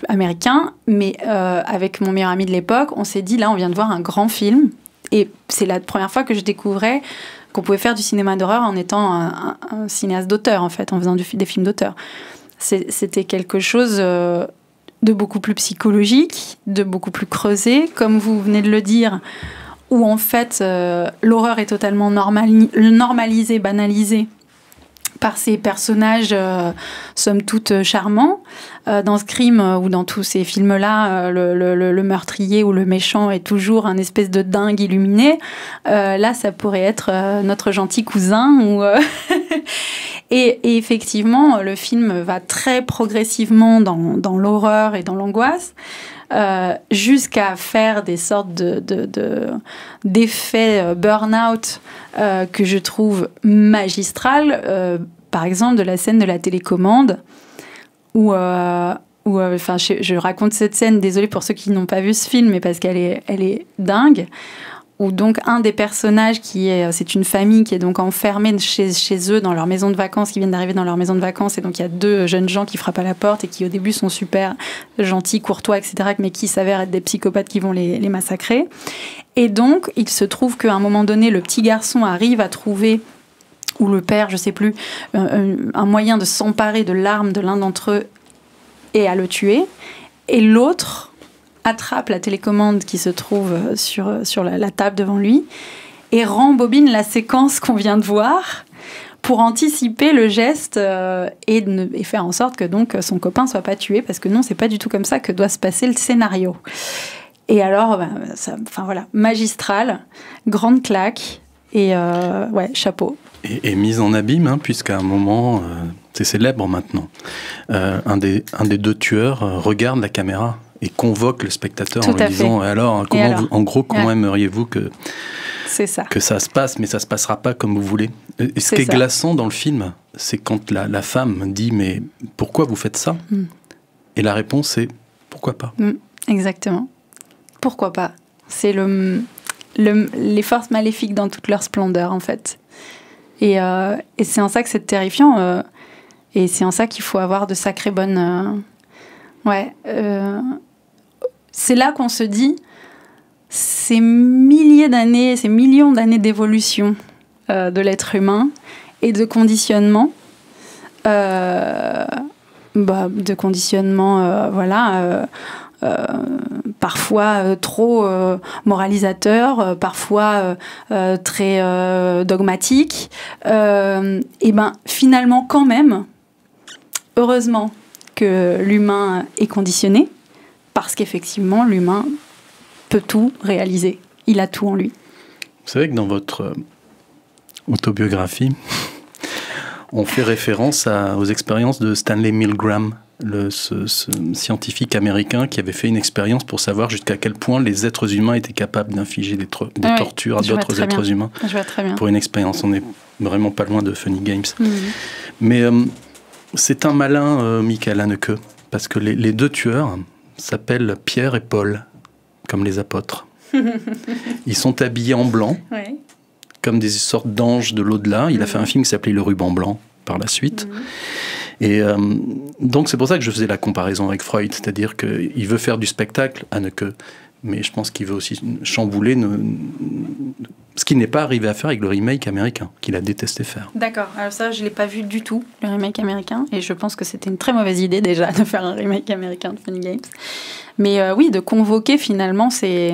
américain. Mais avec mon meilleur ami de l'époque, on s'est dit, là, on vient de voir un grand film. Et c'est la première fois que je découvrais qu'on pouvait faire du cinéma d'horreur en étant un cinéaste d'auteur, en fait, en faisant des films d'auteur. C'était quelque chose de beaucoup plus psychologique, de beaucoup plus creusé, comme vous venez de le dire, où en fait l'horreur est totalement normalisée, banalisée par ces personnages somme toute charmants. Dans Scream ou dans tous ces films-là, le meurtrier ou le méchant est toujours un espèce de dingue illuminé. Là, ça pourrait être notre gentil cousin. Et effectivement, le film va très progressivement dans l'horreur et dans l'angoisse, jusqu'à faire des sortes d'effets burn-out que je trouve magistral. Par exemple, de la scène de la télécommande où je raconte cette scène, désolée pour ceux qui n'ont pas vu ce film, mais parce qu'elle est dingue, où donc un des personnages c'est une famille qui est donc enfermée chez eux dans leur maison de vacances, qui viennent d'arriver dans leur maison de vacances, et donc il y a 2 jeunes gens qui frappent à la porte et qui au début sont super gentils, courtois, etc., mais qui s'avèrent être des psychopathes qui vont les massacrer. Et donc il se trouve qu'à un moment donné, le petit garçon arrive à trouver, ou le père, je sais plus, un moyen de s'emparer de l'arme de l'un d'entre eux et à le tuer. Et l'autre attrape la télécommande qui se trouve sur la table devant lui et rembobine la séquence qu'on vient de voir pour anticiper le geste et faire en sorte que donc son copain soit pas tué, parce que non, c'est pas du tout comme ça que doit se passer le scénario. Et alors, voilà, magistral, grande claque et chapeau. Et mise en abîme, puisqu'à un moment, c'est célèbre maintenant, un des 2 tueurs regarde la caméra et convoque le spectateur en lui disant alors, comment aimeriez-vous que ça se passe, mais ça se passera pas comme vous voulez. Et ce qui est glaçant dans le film, c'est quand la femme dit mais pourquoi vous faites ça ? Et la réponse est pourquoi pas. Exactement. Pourquoi pas ? C'est les forces maléfiques dans toute leur splendeur, en fait. Et c'est en ça que c'est terrifiant. Et c'est en ça qu'il faut avoir de sacrées bonnes... c'est là qu'on se dit, ces milliers d'années, ces millions d'années d'évolution de l'être humain et de conditionnement, parfois trop moralisateur, parfois très dogmatique, et finalement quand même, heureusement que l'humain est conditionné, parce qu'effectivement l'humain peut tout réaliser, il a tout en lui. Vous savez que dans votre autobiographie, on fait référence aux expériences de Stanley Milgram, ce scientifique américain qui avait fait une expérience pour savoir jusqu'à quel point les êtres humains étaient capables d'infliger des tortures à d'autres êtres humains. Je vois très bien. Pour une expérience, on n'est vraiment pas loin de Funny Games. Mais c'est un malin, Michael Haneke, parce que les 2 tueurs s'appellent Pierre et Paul, comme les apôtres. Ils sont habillés en blanc, comme des sortes d'anges de l'au-delà. Il a fait un film qui s'appelait Le Ruban Blanc par la suite. Et donc c'est pour ça que je faisais la comparaison avec Freud, c'est-à-dire qu'il veut faire du spectacle, Haneke, mais je pense qu'il veut aussi chambouler ce qui n'est pas arrivé à faire avec le remake américain, qu'il a détesté faire. D'accord, alors ça je ne l'ai pas vu du tout, le remake américain, et je pense que c'était une très mauvaise idée déjà de faire un remake américain de Funny Games. Mais oui, de convoquer finalement ces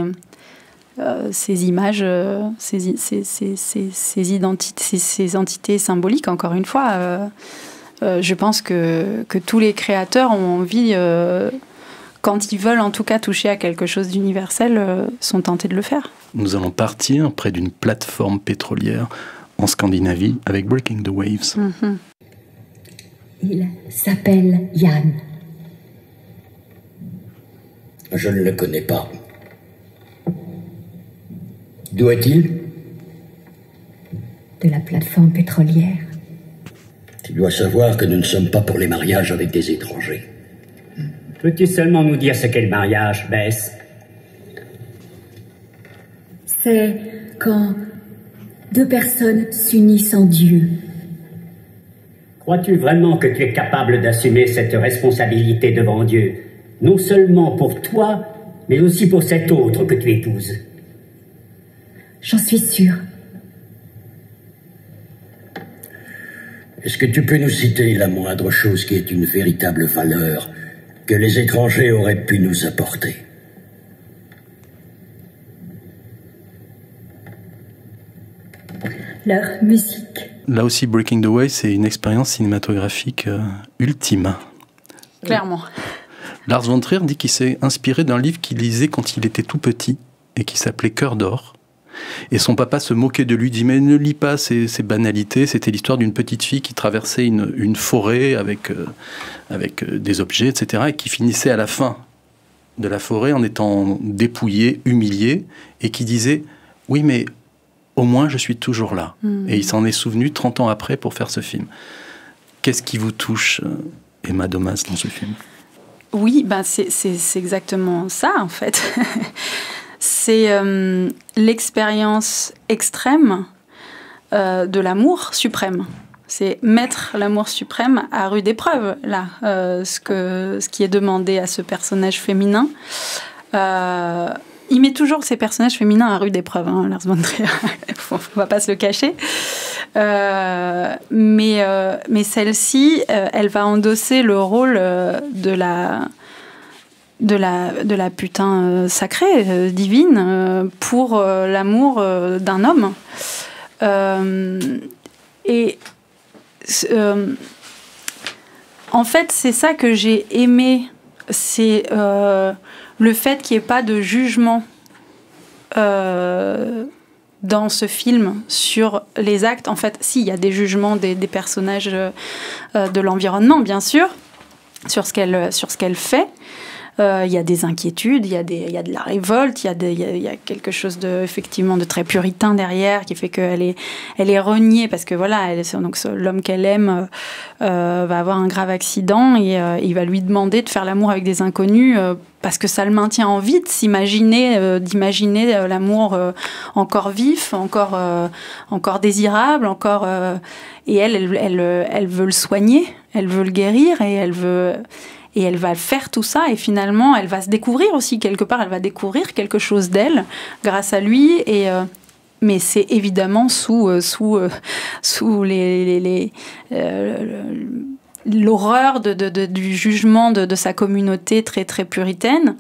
images, ces identités, ces entités symboliques, encore une fois. Je pense que tous les créateurs ont envie, quand ils veulent en tout cas toucher à quelque chose d'universel, sont tentés de le faire. Nous allons partir près d'une plateforme pétrolière en Scandinavie avec Breaking the Waves. Il s'appelle Yann. Je ne le connais pas. D'où est-il ? De la plateforme pétrolière. Tu dois savoir que nous ne sommes pas pour les mariages avec des étrangers. Peux-tu seulement nous dire ce qu'est le mariage, Bess? C'est quand deux personnes s'unissent en Dieu. Crois-tu vraiment que tu es capable d'assumer cette responsabilité devant Dieu, non seulement pour toi, mais aussi pour cet autre que tu épouses? J'en suis sûre. Est-ce que tu peux nous citer la moindre chose qui ait une véritable valeur que les étrangers auraient pu nous apporter? Leur musique. Là aussi, Breaking the Way, c'est une expérience cinématographique ultime. Clairement. Lars von Trier dit qu'il s'est inspiré d'un livre qu'il lisait quand il était tout petit et qui s'appelait Cœur d'or. Et son papa se moquait de lui, dit « Mais ne lis pas ces banalités ». C'était l'histoire d'une petite fille qui traversait une forêt avec des objets, etc. et qui finissait à la fin de la forêt en étant dépouillée, humiliée, et qui disait « Oui, mais au moins je suis toujours là ». Et il s'en est souvenu 30 ans après pour faire ce film. Qu'est-ce qui vous touche, Emma Domas, dans ce film ? Oui, ben c'est exactement ça, en fait. C'est l'expérience extrême de l'amour suprême. C'est mettre l'amour suprême à rude épreuve, là, ce qui est demandé à ce personnage féminin. Il met toujours ces personnages féminins à rude épreuve, hein, Lars von Trier. On ne va pas se le cacher. Mais celle-ci, elle va endosser le rôle de la putain sacrée, divine, pour l'amour d'un homme. En fait, c'est ça que j'ai aimé, c'est le fait qu'il n'y ait pas de jugement dans ce film sur les actes. En fait, si, il y a des jugements des personnages de l'environnement, bien sûr, sur ce qu'elle fait. Il y a des inquiétudes, il y a de la révolte, il y a quelque chose effectivement de très puritain derrière qui fait qu'elle est reniée parce que voilà, donc l'homme qu'elle aime va avoir un grave accident et il va lui demander de faire l'amour avec des inconnus parce que ça le maintient en vie, d'imaginer l'amour encore vif, encore désirable, encore et elle veut le soigner, elle veut le guérir et elle va faire tout ça et finalement elle va se découvrir aussi quelque part, elle va découvrir quelque chose d'elle grâce à lui mais c'est évidemment sous l'horreur du jugement de sa communauté très très puritaine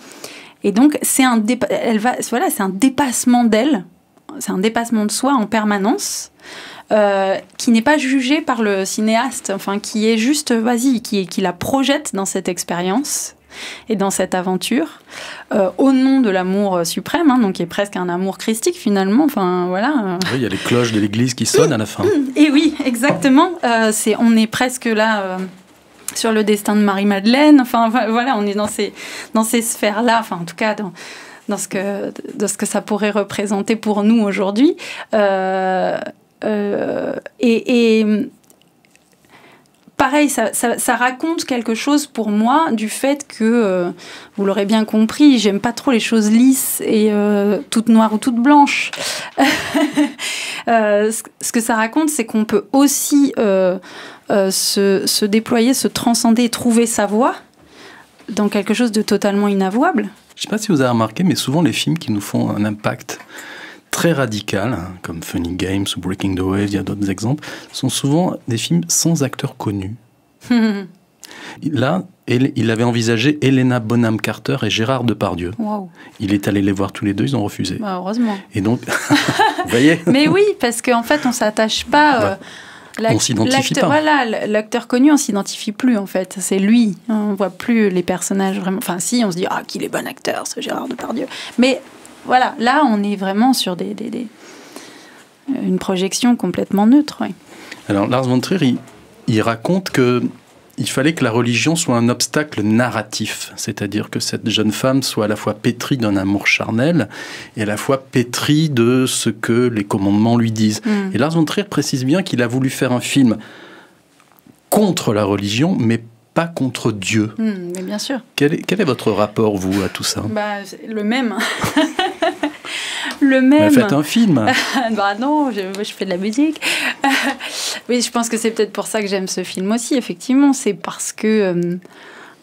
et donc c'est un dépassement d'elle, c'est un dépassement de soi en permanence. Qui n'est pas jugé par le cinéaste, enfin qui est juste, qui la projette dans cette expérience et dans cette aventure, au nom de l'amour suprême, hein, donc qui est presque un amour christique finalement. Enfin voilà. Oui, il y a les cloches de l'église qui sonnent à la fin. Et oui, exactement. On est presque là. Sur le destin de Marie-Madeleine. Enfin voilà, on est dans ces sphères-là. Enfin en tout cas dans ce que ça pourrait représenter pour nous aujourd'hui. Pareil, ça raconte quelque chose pour moi du fait que, vous l'aurez bien compris, j'aime pas trop les choses lisses et toutes noires ou toutes blanches. Ce que ça raconte, c'est qu'on peut aussi se déployer, se transcender et trouver sa voie dans quelque chose de totalement inavouable. Je sais pas si vous avez remarqué, mais souvent les films qui nous font un impact très radical, comme Funny Games ou Breaking the Waves, il y a d'autres exemples, sont souvent des films sans acteurs connus. Là, il avait envisagé Helena Bonham Carter et Gérard Depardieu. Wow. Il est allé les voir tous les deux, ils ont refusé. Bah, heureusement. Et donc, vous voyez. Mais oui, parce qu'en fait, on s'attache pas... on s'identifie pas. Voilà, l'acteur connu, on s'identifie plus en fait. C'est lui. On voit plus les personnages vraiment. Enfin, si, on se dit qu'il est bon acteur, ce Gérard Depardieu. Mais voilà, là, on est vraiment sur une projection complètement neutre. Oui. Alors, Lars von Trier, il raconte qu'il fallait que la religion soit un obstacle narratif, c'est-à-dire que cette jeune femme soit à la fois pétrie d'un amour charnel et à la fois pétrie de ce que les commandements lui disent. Et Lars von Trier précise bien qu'il a voulu faire un film contre la religion, mais pas contre Dieu. Mais bien sûr. Quel est votre rapport, vous, à tout ça? Le même. Le même. Faites un film. Non, je fais de la musique. Oui, je pense que c'est peut-être pour ça que j'aime ce film aussi, effectivement. C'est parce que...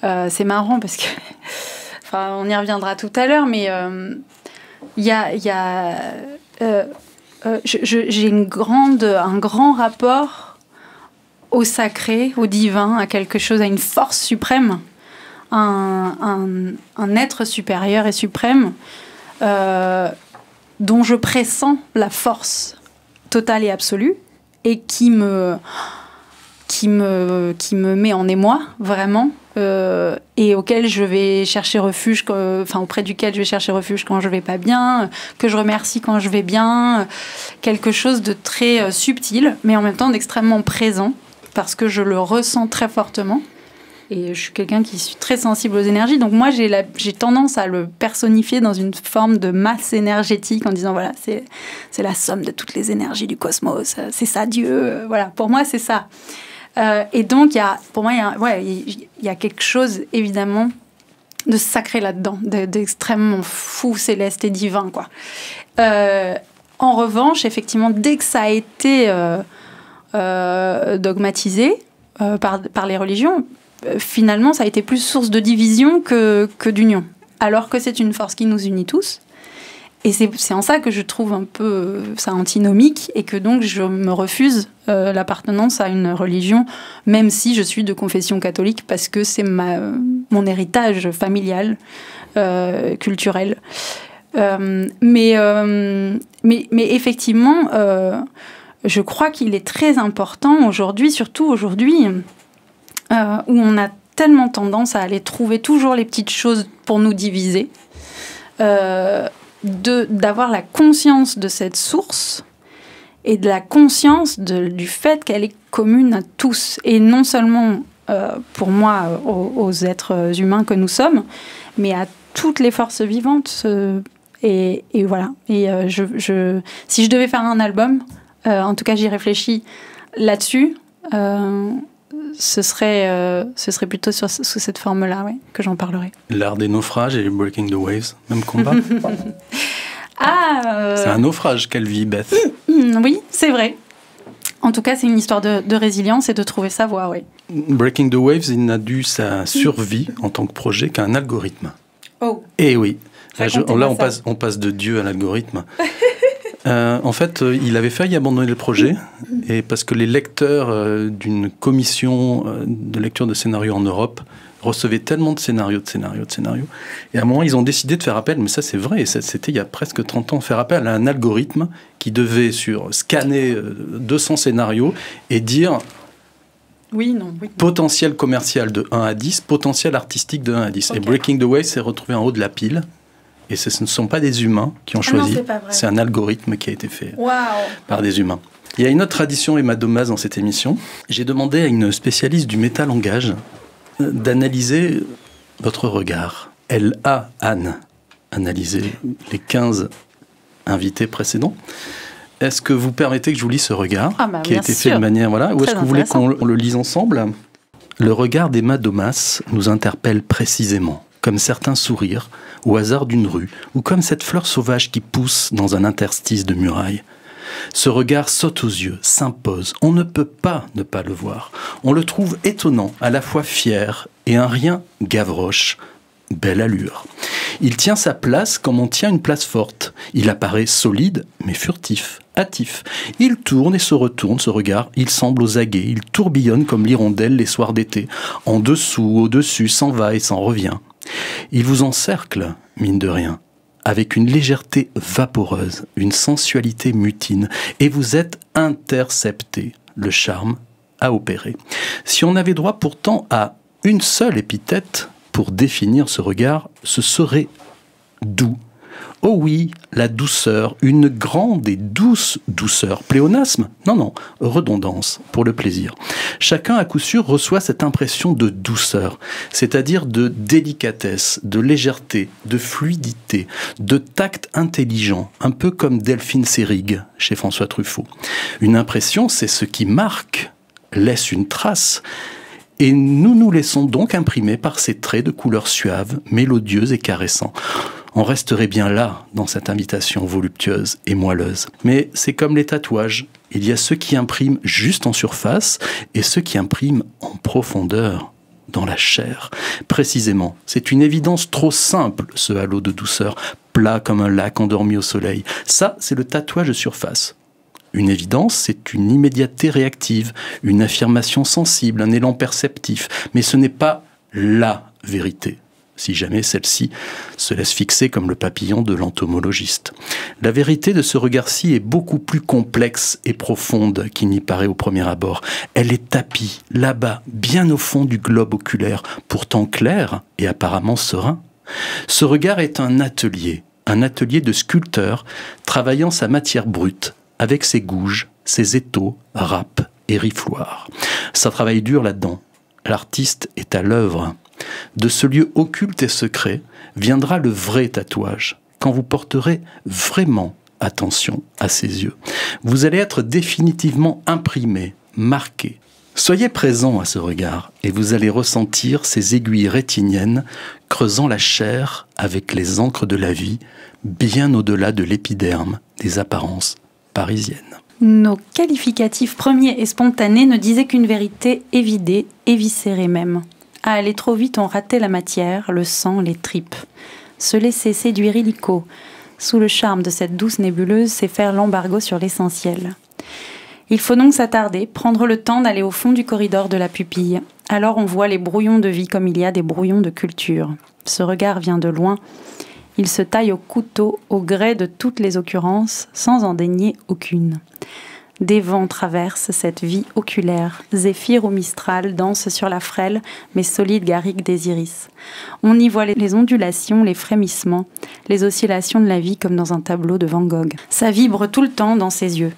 c'est marrant, parce que... Enfin, on y reviendra tout à l'heure, mais j'ai un grand rapport au sacré, au divin, à quelque chose, à une force suprême, un être supérieur et suprême, dont je pressens la force totale et absolue, et qui me met en émoi, vraiment, et auquel je vais chercher refuge, auprès duquel je vais chercher refuge quand je vais pas bien, que je remercie quand je vais bien, quelque chose de très subtil, mais en même temps d'extrêmement présent, parce que je le ressens très fortement. Et je suis quelqu'un qui suis très sensible aux énergies. Donc moi, j'ai tendance à le personnifier dans une forme de masse énergétique en disant, voilà, c'est la somme de toutes les énergies du cosmos. C'est ça, Dieu. Voilà, pour moi, c'est ça. Et donc, il y a quelque chose, évidemment, de sacré là-dedans, d'extrêmement fou, céleste et divin, quoi. En revanche, effectivement, dès que ça a été dogmatisé par les religions, finalement, ça a été plus source de division que d'union. Alors que c'est une force qui nous unit tous. Et c'est en ça que je trouve un peu ça antinomique et que donc je me refuse l'appartenance à une religion, même si je suis de confession catholique, parce que c'est mon héritage familial, culturel. Mais effectivement, je crois qu'il est très important aujourd'hui, surtout aujourd'hui, où on a tellement tendance à aller trouver toujours les petites choses pour nous diviser, d'avoir la conscience de cette source et de la conscience du fait qu'elle est commune à tous, et non seulement pour moi aux êtres humains que nous sommes, mais à toutes les forces vivantes. Et voilà. Et si je devais faire un album, en tout cas j'y réfléchis là-dessus, ce serait plutôt sous cette forme-là, ouais, que j'en parlerai. L'art des naufrages et Breaking the Waves, même combat. C'est un naufrage qu'elle vit, Beth. Oui, c'est vrai. En tout cas, c'est une histoire de résilience et de trouver sa voie, oui. Breaking the Waves, il n'a dû sa survie en tant que projet qu'à un algorithme. Oh. Et oui. Là, on passe de Dieu à l'algorithme. En fait, il avait failli abandonner le projet, et parce que les lecteurs d'une commission de lecture de scénarios en Europe recevaient tellement de scénarios, et à un moment, ils ont décidé de faire appel, mais ça c'est vrai, c'était il y a presque 30 ans, faire appel à un algorithme qui devait scanner 200 scénarios et dire... Oui, non, oui. Potentiel commercial de 1 à 10, potentiel artistique de 1 à 10. Okay. Et Breaking the Waves s'est retrouvé en haut de la pile. Et ce ne sont pas des humains qui ont choisi, c'est un algorithme qui a été fait par des humains. Il y a une autre tradition, Emma Domas, dans cette émission. J'ai demandé à une spécialiste du métalangage d'analyser votre regard. Elle a, Anne, analysé les 15 invités précédents. Est-ce que vous permettez que je vous lise ce regard qui a été fait de manière... Voilà, ou est-ce que vous voulez qu'on le lise ensemble? Le regard d'Emma Domas nous interpelle précisément, comme certains sourires au hasard d'une rue, ou comme cette fleur sauvage qui pousse dans un interstice de muraille. Ce regard saute aux yeux, s'impose, on ne peut pas ne pas le voir. On le trouve étonnant, à la fois fier et un rien Gavroche, belle allure. Il tient sa place comme on tient une place forte. Il apparaît solide, mais furtif, hâtif. Il tourne et se retourne, ce regard, il semble aux aguets, il tourbillonne comme l'hirondelle les soirs d'été. En dessous, au-dessus, s'en va et s'en revient. Il vous encercle, mine de rien, avec une légèreté vaporeuse, une sensualité mutine, et vous êtes intercepté. Le charme a opéré. Si on avait droit pourtant à une seule épithète pour définir ce regard, ce serait doux. Oh oui, la douceur, une grande et douce douceur. Pléonasme? Non, redondance, pour le plaisir. Chacun, à coup sûr, reçoit cette impression de douceur, c'est-à-dire de délicatesse, de légèreté, de fluidité, de tact intelligent, un peu comme Delphine Seyrig chez François Truffaut. Une impression, c'est ce qui marque, laisse une trace, Et nous nous laissons donc imprimer par ces traits de couleur suave, mélodieux et caressants. On resterait bien là, dans cette invitation voluptueuse et moelleuse. Mais c'est comme les tatouages. Il y a ceux qui impriment juste en surface et ceux qui impriment en profondeur, dans la chair. Précisément, c'est une évidence trop simple, ce halo de douceur, plat comme un lac endormi au soleil. Ça, c'est le tatouage de surface. Une évidence, c'est une immédiateté réactive, une affirmation sensible, un élan perceptif. Mais ce n'est pas la vérité, si jamais celle-ci se laisse fixer comme le papillon de l'entomologiste. La vérité de ce regard-ci est beaucoup plus complexe et profonde qu'il n'y paraît au premier abord. Elle est tapie, là-bas, bien au fond du globe oculaire, pourtant clair et apparemment serein. Ce regard est un atelier de sculpteur travaillant sa matière brute, avec ses gouges, ses étaux, râpes et rifloirs. Ça travaille dur là-dedans. L'artiste est à l'œuvre. De ce lieu occulte et secret viendra le vrai tatouage, quand vous porterez vraiment attention à ses yeux. Vous allez être définitivement imprimé, marqué. Soyez présent à ce regard et vous allez ressentir ces aiguilles rétiniennes creusant la chair avec les encres de la vie, bien au-delà de l'épiderme des apparences parisiennes. Nos qualificatifs premiers et spontanés ne disaient qu'une vérité évidée, éviscérée même. À aller trop vite, on ratait la matière, le sang, les tripes. Se laisser séduire illico, sous le charme de cette douce nébuleuse, c'est faire l'embargo sur l'essentiel. Il faut donc s'attarder, prendre le temps d'aller au fond du corridor de la pupille. Alors on voit les brouillons de vie comme il y a des brouillons de culture. Ce regard vient de loin. Il se taille au couteau, au gré de toutes les occurrences, sans en dénier aucune. Des vents traversent cette vie oculaire. Zéphyr ou Mistral dansent sur la frêle mais solide garrigue des iris. On y voit les ondulations, les frémissements, les oscillations de la vie comme dans un tableau de Van Gogh. Ça vibre tout le temps dans ses yeux.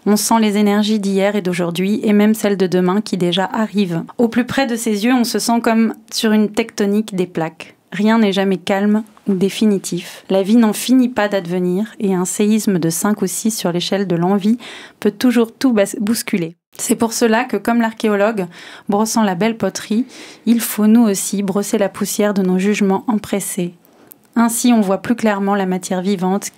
On sent les énergies d'hier et d'aujourd'hui et même celles de demain qui déjà arrivent. Au plus près de ses yeux, on se sent comme sur une tectonique des plaques. Rien n'est jamais calme ou définitif. La vie n'en finit pas d'advenir et un séisme de 5 ou 6 sur l'échelle de l'envie peut toujours tout bousculer. C'est pour cela que, comme l'archéologue, brossant la belle poterie, il faut nous aussi brosser la poussière de nos jugements empressés. Ainsi, on voit plus clairement la matière vivante,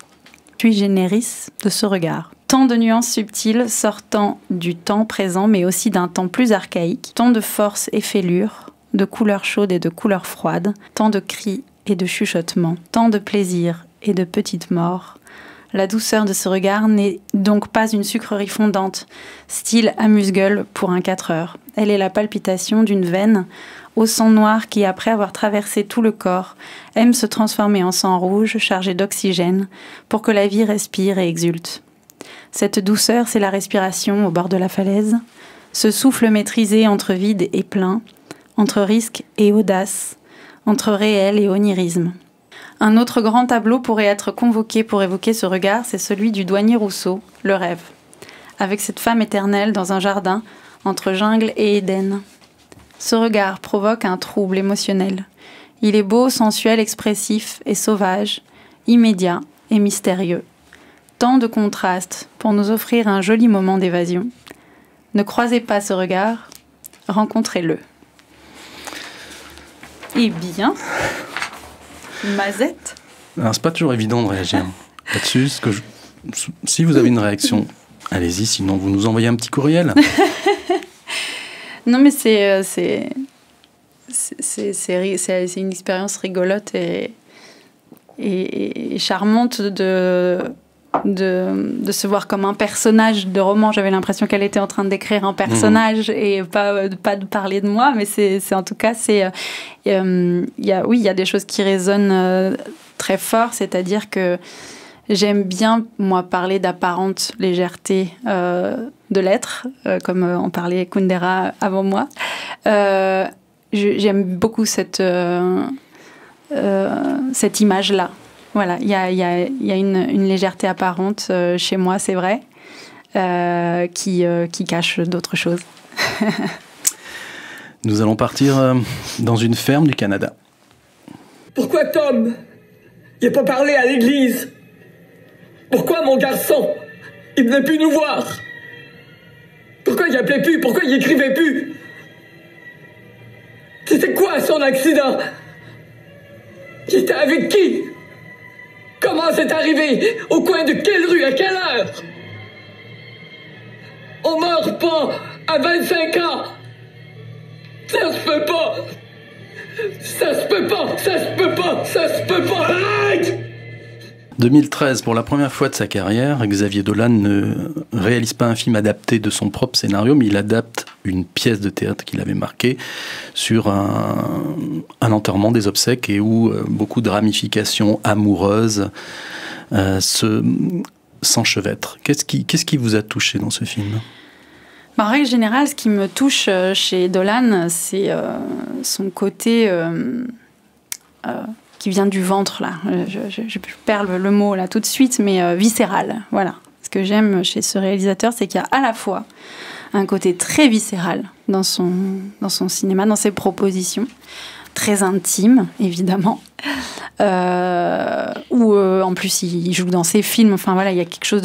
sui generis, de ce regard. Tant de nuances subtiles sortant du temps présent, mais aussi d'un temps plus archaïque, tant de force et fêlure, de couleurs chaudes et de couleurs froides, tant de cris et de chuchotements, tant de plaisirs et de petites morts. La douceur de ce regard n'est donc pas une sucrerie fondante, style amuse-gueule pour un 4 heures. Elle est la palpitation d'une veine au sang noir qui, après avoir traversé tout le corps, aime se transformer en sang rouge chargé d'oxygène pour que la vie respire et exulte. Cette douceur, c'est la respiration au bord de la falaise, ce souffle maîtrisé entre vide et plein, entre risque et audace, entre réel et onirisme. Un autre grand tableau pourrait être convoqué pour évoquer ce regard, c'est celui du douanier Rousseau, Le Rêve, avec cette femme éternelle dans un jardin entre jungle et Éden. Ce regard provoque un trouble émotionnel. Il est beau, sensuel, expressif et sauvage, immédiat et mystérieux. Tant de contrastes pour nous offrir un joli moment d'évasion. Ne croisez pas ce regard, rencontrez-le. Eh bien, Mazette. Alors, c'est pas toujours évident de réagir là-dessus. Si vous avez une réaction, allez-y, sinon vous nous envoyez un petit courriel. Non, mais c'est une expérience rigolote et charmante de se voir comme un personnage de roman. J'avais l'impression qu'elle était en train de décrire un personnage et pas de parler de moi, mais c'est en tout cas il y a des choses qui résonnent très fort, c'est-à-dire que j'aime bien moi parler d'apparente légèreté de l'être, comme en parlait Kundera avant moi. J'aime beaucoup cette image-là. Voilà, il y a une légèreté apparente chez moi, c'est vrai, qui cache d'autres choses. Nous allons partir dans une ferme du Canada. Pourquoi Tom? Il n'a pas parlé à l'église? Pourquoi mon garçon? Il ne venait plus nous voir? pourquoi il appelait plus? Pourquoi il écrivait plus? son accident? Il était avec qui? Comment c'est arrivé? Au coin de quelle rue? À quelle heure? On meurt pas à 25 ans! Ça se peut pas! Ça se peut pas! Ça se peut pas! Ça se peut pas! Arrête! 2013, pour la première fois de sa carrière, Xavier Dolan ne réalise pas un film adapté de son propre scénario, mais il adapte une pièce de théâtre qu'il avait marquée sur un enterrement, des obsèques, et où beaucoup de ramifications amoureuses s'enchevêtrent. Qu'est-ce qui vous a touché dans ce film ? En règle générale, ce qui me touche chez Dolan, c'est son côté... qui vient du ventre, là. Je perds le mot, là, tout de suite, mais viscéral, voilà. Ce que j'aime chez ce réalisateur, c'est qu'il y a à la fois un côté très viscéral dans son cinéma, dans ses propositions, très intime, évidemment, où, en plus, il joue dans ses films, enfin, voilà, il y a quelque chose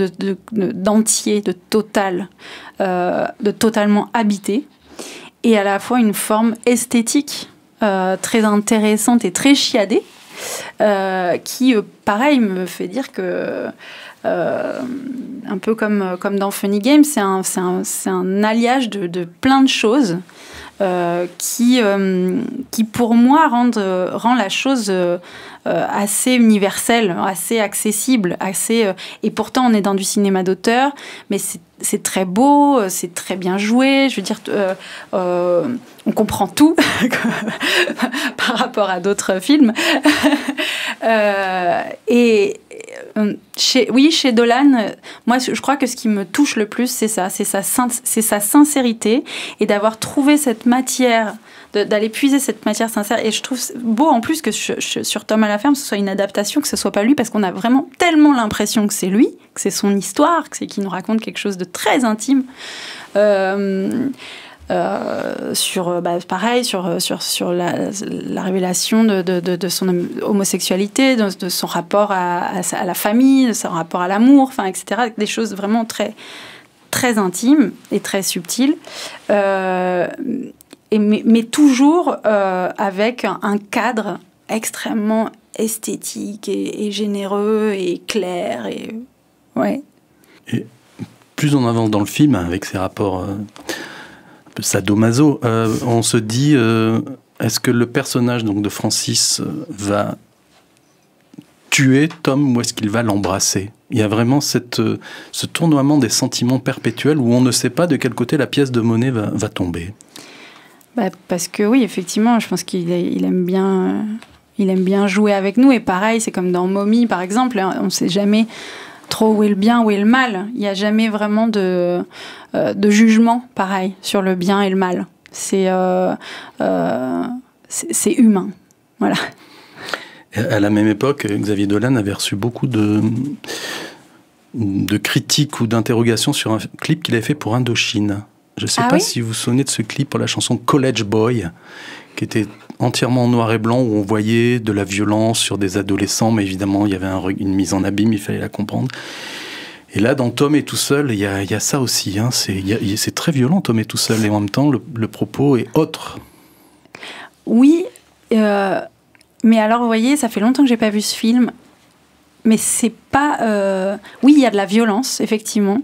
d'entier, de total, de totalement habité, et à la fois une forme esthétique très intéressante et très chiadée, qui, pareil, me fait dire que, un peu comme dans Funny Games, c'est un alliage de plein de choses qui, pour moi, rend la chose assez universelle, assez accessible, et pourtant on est dans du cinéma d'auteur, mais c'est très beau, c'est très bien joué, je veux dire, on comprend tout par rapport à d'autres films. Chez Dolan, moi je crois que ce qui me touche le plus, c'est ça, c'est sa sincérité, et d'avoir trouvé cette matière, d'aller puiser cette matière sincère. Et je trouve beau en plus que sur Tom à la ferme, ce soit une adaptation, que ce soit pas lui, parce qu'on a vraiment tellement l'impression que c'est lui, que c'est son histoire, que c'est qu'il nous raconte quelque chose de très intime. Pareil, sur la révélation de son homosexualité, de son rapport à la famille, de son rapport à l'amour, enfin, etc. Des choses vraiment très, très intimes et très subtiles. Mais toujours avec un cadre extrêmement esthétique et généreux et clair. Ouais. Et plus on avance dans le film, avec ses rapports un peu sadomaso, on se dit, est-ce que le personnage donc, de Francis va tuer Tom ou est-ce qu'il va l'embrasser ? Il y a vraiment ce tournoiement des sentiments perpétuels où on ne sait pas de quel côté la pièce de monnaie va tomber. Parce que oui, effectivement, je pense qu'il aime bien jouer avec nous. Et pareil, c'est comme dans Mommy, par exemple, on ne sait jamais trop où est le bien, où est le mal. Il n'y a jamais vraiment de jugement, pareil, sur le bien et le mal. C'est humain. Voilà. À la même époque, Xavier Dolan avait reçu beaucoup de critiques ou d'interrogations sur un clip qu'il avait fait pour Indochine. Je ne sais pas si vous vous souvenez de ce clip pour la chanson College Boy, qui était entièrement en noir et blanc, où on voyait de la violence sur des adolescents, mais évidemment, il y avait une mise en abîme, il fallait la comprendre. Et là, dans Tom est tout seul, il y a ça aussi. Hein, c'est très violent, Tom est tout seul, et en même temps, le propos est autre. Oui, mais alors, vous voyez, ça fait longtemps que je n'ai pas vu ce film, mais c'est pas... Oui, il y a de la violence, effectivement.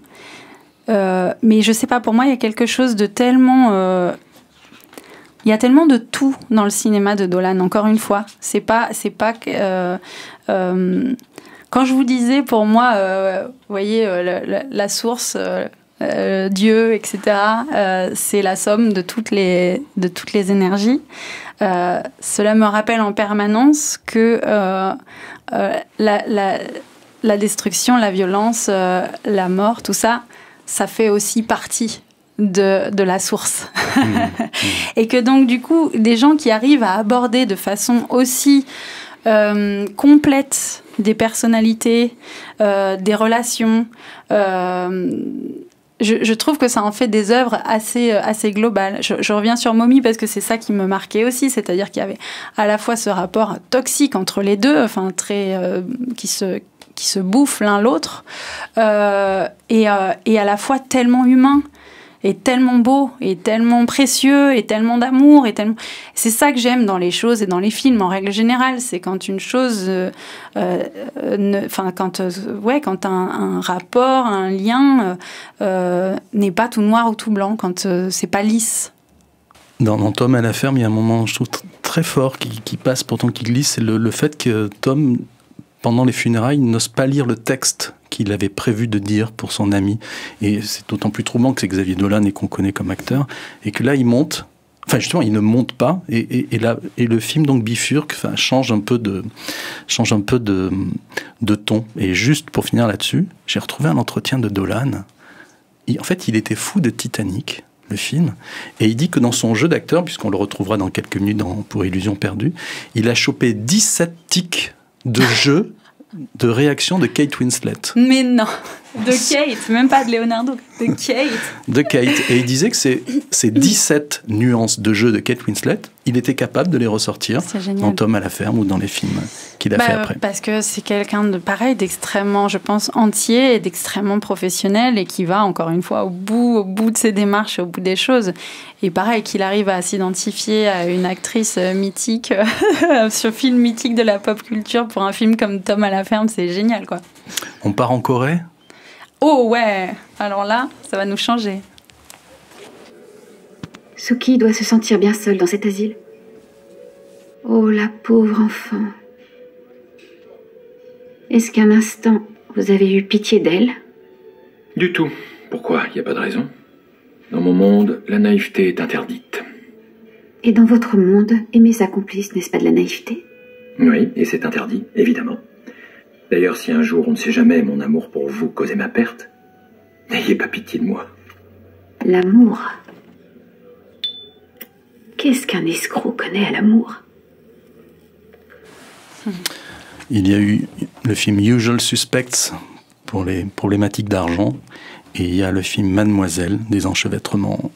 Mais je sais pas, pour moi il y a quelque chose de tellement il y a tellement de tout dans le cinéma de Dolan, encore une fois, c'est pas que quand je vous disais, pour moi vous voyez, la source, Dieu, etc., c'est la somme de toutes les énergies. Cela me rappelle en permanence que la destruction, la violence, la mort, tout ça, ça fait aussi partie de la source. Et que donc, du coup, des gens qui arrivent à aborder de façon aussi complète des personnalités, des relations, je trouve que ça en fait des œuvres assez globales. Je reviens sur Mommy parce que c'est ça qui me marquait aussi, c'est-à-dire qu'il y avait à la fois ce rapport toxique entre les deux, enfin très qui se bouffent l'un l'autre, et à la fois tellement humain. est tellement beau, est tellement précieux, et tellement d'amour, et tellement... C'est ça que j'aime dans les choses et dans les films en règle générale, c'est quand une chose, quand un rapport, un lien n'est pas tout noir ou tout blanc, quand c'est pas lisse. Dans Tom à la ferme, il y a un moment, je trouve, très fort qui passe pourtant qui glisse, c'est le fait que Tom, pendant les funérailles, n'ose pas lire le texte qu'il avait prévu de dire pour son ami. Et c'est d'autant plus troublant que c'est Xavier Dolan et qu'on connaît comme acteur, et que là, il monte. Enfin, justement, il ne monte pas, et le film donc bifurque, enfin, change un peu de ton. Et juste pour finir là-dessus, j'ai retrouvé un entretien de Dolan. En fait, il était fou de Titanic, le film, et il dit que dans son jeu d'acteur, puisqu'on le retrouvera dans quelques minutes pour Illusion perdue, il a chopé 17 tics de jeu de réaction de Kate Winslet. Mais non, de Kate, même pas de Leonardo, de Kate. De Kate. Et il disait que ces 17 nuances de jeu de Kate Winslet, il était capable de les ressortir dans Tom à la ferme ou dans les films qu'il a fait après. Parce que c'est quelqu'un de pareil, d'extrêmement, je pense, entier et d'extrêmement professionnel et qui va, encore une fois, au bout de ses démarches, au bout des choses. Et pareil, qu'il arrive à s'identifier à une actrice mythique, sur film mythique de la pop culture pour un film comme Tom à la ferme, c'est génial, quoi. On part en Corée ? Oh ouais, alors là, ça va nous changer. Suki doit se sentir bien seule dans cet asile. Oh, la pauvre enfant. Est-ce qu'un instant, vous avez eu pitié d'elle ? Du tout. Pourquoi ? Il n'y a pas de raison. Dans mon monde, la naïveté est interdite. Et dans votre monde, aimer sa complice, n'est-ce pas de la naïveté ? Oui, et c'est interdit, évidemment. D'ailleurs, si un jour, on ne sait jamais, mon amour pour vous causait ma perte, n'ayez pas pitié de moi. L'amour. Qu'est-ce qu'un escroc connaît à l'amour ? Il y a eu le film Usual Suspects pour les problématiques d'argent, et il y a le film Mademoiselle, des enchevêtrements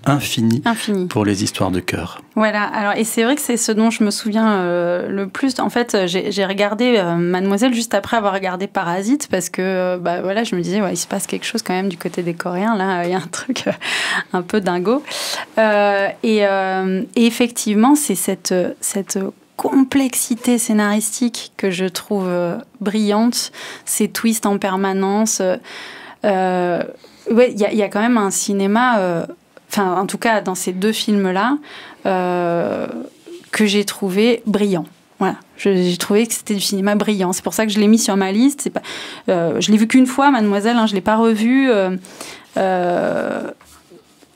infinis pour les histoires de cœur. Voilà, alors, et c'est vrai que c'est ce dont je me souviens le plus. En fait, j'ai regardé Mademoiselle juste après avoir regardé Parasite, parce que voilà, je me disais, il se passe quelque chose quand même du côté des Coréens, là, il y a un truc un peu dingo. Et effectivement, c'est cette complexité scénaristique que je trouve brillante, ces twists en permanence. Il y a quand même un cinéma... Enfin, en tout cas, dans ces deux films-là, que j'ai trouvé brillant. Voilà, j'ai trouvé que c'était du cinéma brillant. C'est pour ça que je l'ai mis sur ma liste. C'est pas, je l'ai vu qu'une fois, Mademoiselle, je l'ai pas revu.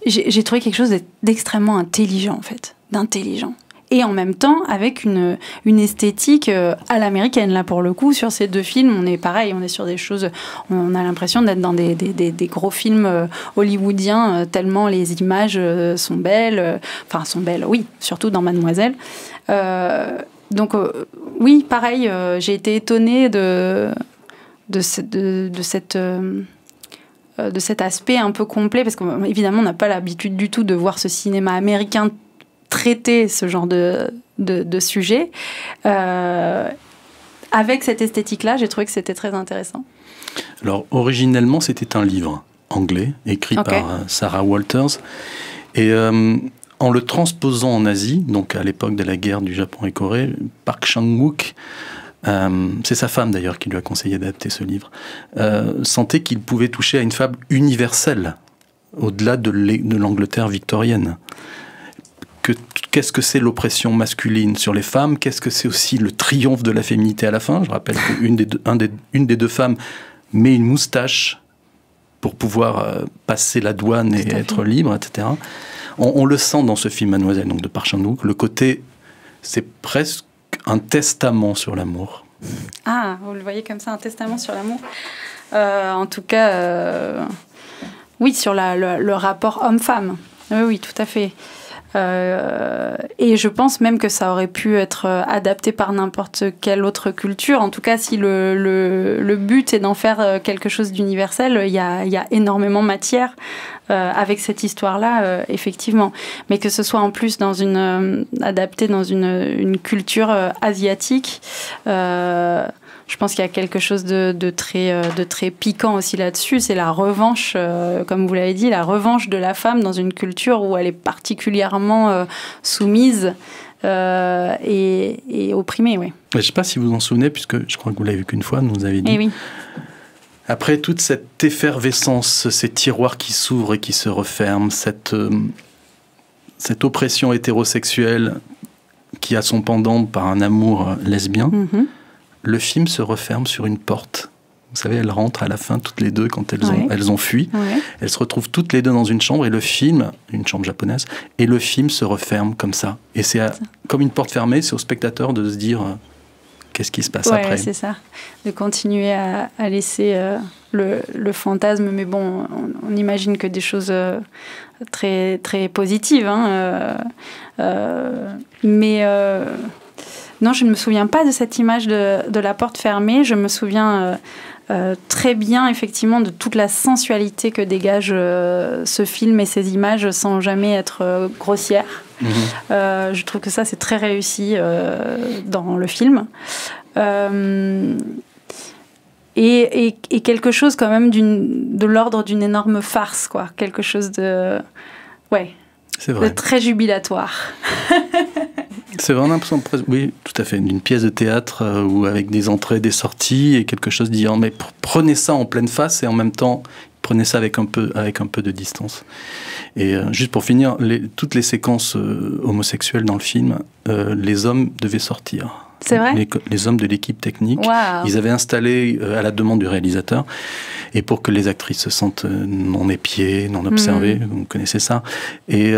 J'ai trouvé quelque chose d'extrêmement intelligent, en fait, d'intelligent. Et en même temps, avec une esthétique à l'américaine, là, pour le coup. Sur ces deux films, on est pareil, on est sur des choses... On a l'impression d'être dans des gros films hollywoodiens, tellement les images sont belles. Enfin, sont belles, oui, surtout dans Mademoiselle. Donc, oui, pareil, j'ai été étonnée de cet aspect un peu complet, parce qu'évidemment, on n'a pas l'habitude du tout de voir ce cinéma américain traiter ce genre de sujet. Avec cette esthétique-là, j'ai trouvé que c'était très intéressant. Alors, originellement, c'était un livre anglais, écrit par Sarah Walters. Et en le transposant en Asie, donc à l'époque de la guerre du Japon et Corée, Park Chan-wook, c'est sa femme d'ailleurs qui lui a conseillé d'adapter ce livre, sentait qu'il pouvait toucher à une fable universelle, au-delà de l'Angleterre victorienne. Qu'est-ce que c'est l'oppression masculine sur les femmes? Qu'est-ce que c'est aussi le triomphe de la féminité à la fin? Je rappelle qu'une des deux femmes met une moustache pour pouvoir passer la douane et être libre, etc. On le sent dans ce film Mademoiselle, donc de Park Chan-wook. Le côté, c'est presque un testament sur l'amour. Ah, vous le voyez comme ça, un testament sur l'amour. En tout cas, oui, sur le rapport homme-femme. Oui, tout à fait. Et je pense même que ça aurait pu être adapté par n'importe quelle autre culture. En tout cas, si le but est d'en faire quelque chose d'universel, il y a énormément matière avec cette histoire-là, effectivement. Mais que ce soit en plus adapté dans une culture asiatique, je pense qu'il y a quelque chose de très piquant aussi là-dessus. C'est la revanche, comme vous l'avez dit, la revanche de la femme dans une culture où elle est particulièrement soumise et opprimée. Oui. Je ne sais pas si vous vous en souvenez, puisque je crois que vous l'avez vu qu'une fois, nous avez dit. Et oui. Après toute cette effervescence, ces tiroirs qui s'ouvrent et qui se referment, cette oppression hétérosexuelle qui a son pendant par un amour lesbien, le film se referme sur une porte. Vous savez, elles rentrent à la fin toutes les deux quand elles ont fui. Ouais. Elles se retrouvent toutes les deux dans une chambre et le film, une chambre japonaise, et le film se referme comme ça. Et c'est comme une porte fermée, c'est au spectateur de se dire qu'est-ce qui se passe après. Oui, c'est ça. De continuer à laisser le fantasme. Mais bon, on imagine que des choses très, très positives. Hein, mais non, je ne me souviens pas de cette image de la porte fermée. Je me souviens très bien, effectivement, de toute la sensualité que dégage ce film et ces images sans jamais être grossière. Je trouve que ça, c'est très réussi dans le film. Et quelque chose quand même de l'ordre d'une énorme farce, quoi. Quelque chose de... Ouais. C'est vrai. De très jubilatoire. C'est vraiment l'impression, oui, tout à fait, d'une pièce de théâtre où avec des entrées, des sorties et quelque chose disant mais prenez ça en pleine face et en même temps prenez ça avec un peu de distance. Et juste pour finir, toutes les séquences homosexuelles dans le film, les hommes devaient sortir. C'est vrai ? Les hommes de l'équipe technique, wow. Ils avaient installé à la demande du réalisateur, et pour que les actrices se sentent non épiées, non observées, vous connaissez ça, et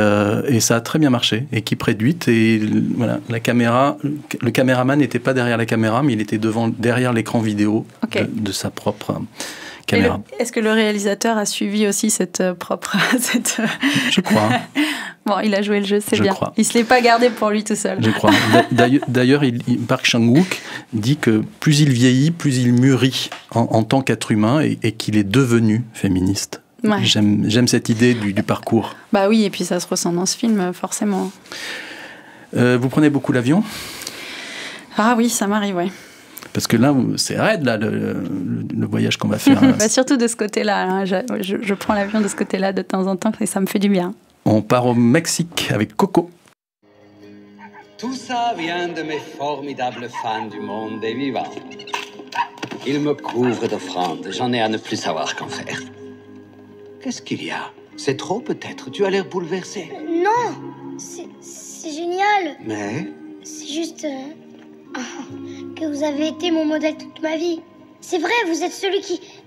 ça a très bien marché, équipe réduite, et voilà, le caméraman n'était pas derrière la caméra, mais il était derrière l'écran vidéo de sa propre caméra. Est-ce que le réalisateur a suivi aussi cette... Je crois. Bon, il a joué le jeu, c'est bien. Crois. Il ne se l'est pas gardé pour lui tout seul. Je crois. D'ailleurs, Park Chan-wook dit que plus il vieillit, plus il mûrit en tant qu'être humain et qu'il est devenu féministe. Ouais. J'aime cette idée du parcours. Bah oui, et puis ça se ressent dans ce film, forcément. Vous prenez beaucoup l'avion ? Ah oui, ça m'arrive, oui. Parce que là, c'est raide, là, le voyage qu'on va faire. Bah, surtout de ce côté-là. Hein. Je prends l'avion de ce côté-là de temps en temps et ça me fait du bien. On part au Mexique avec Coco. Tout ça vient de mes formidables fans du monde des vivants. Ils me couvrent d'offrandes. J'en ai à ne plus savoir qu'en faire. Qu'est-ce qu'il y a ? C'est trop peut-être. Tu as l'air bouleversé. Non, c'est génial. Mais ? C'est juste que vous avez été mon modèle toute ma vie. C'est vrai, vous êtes celui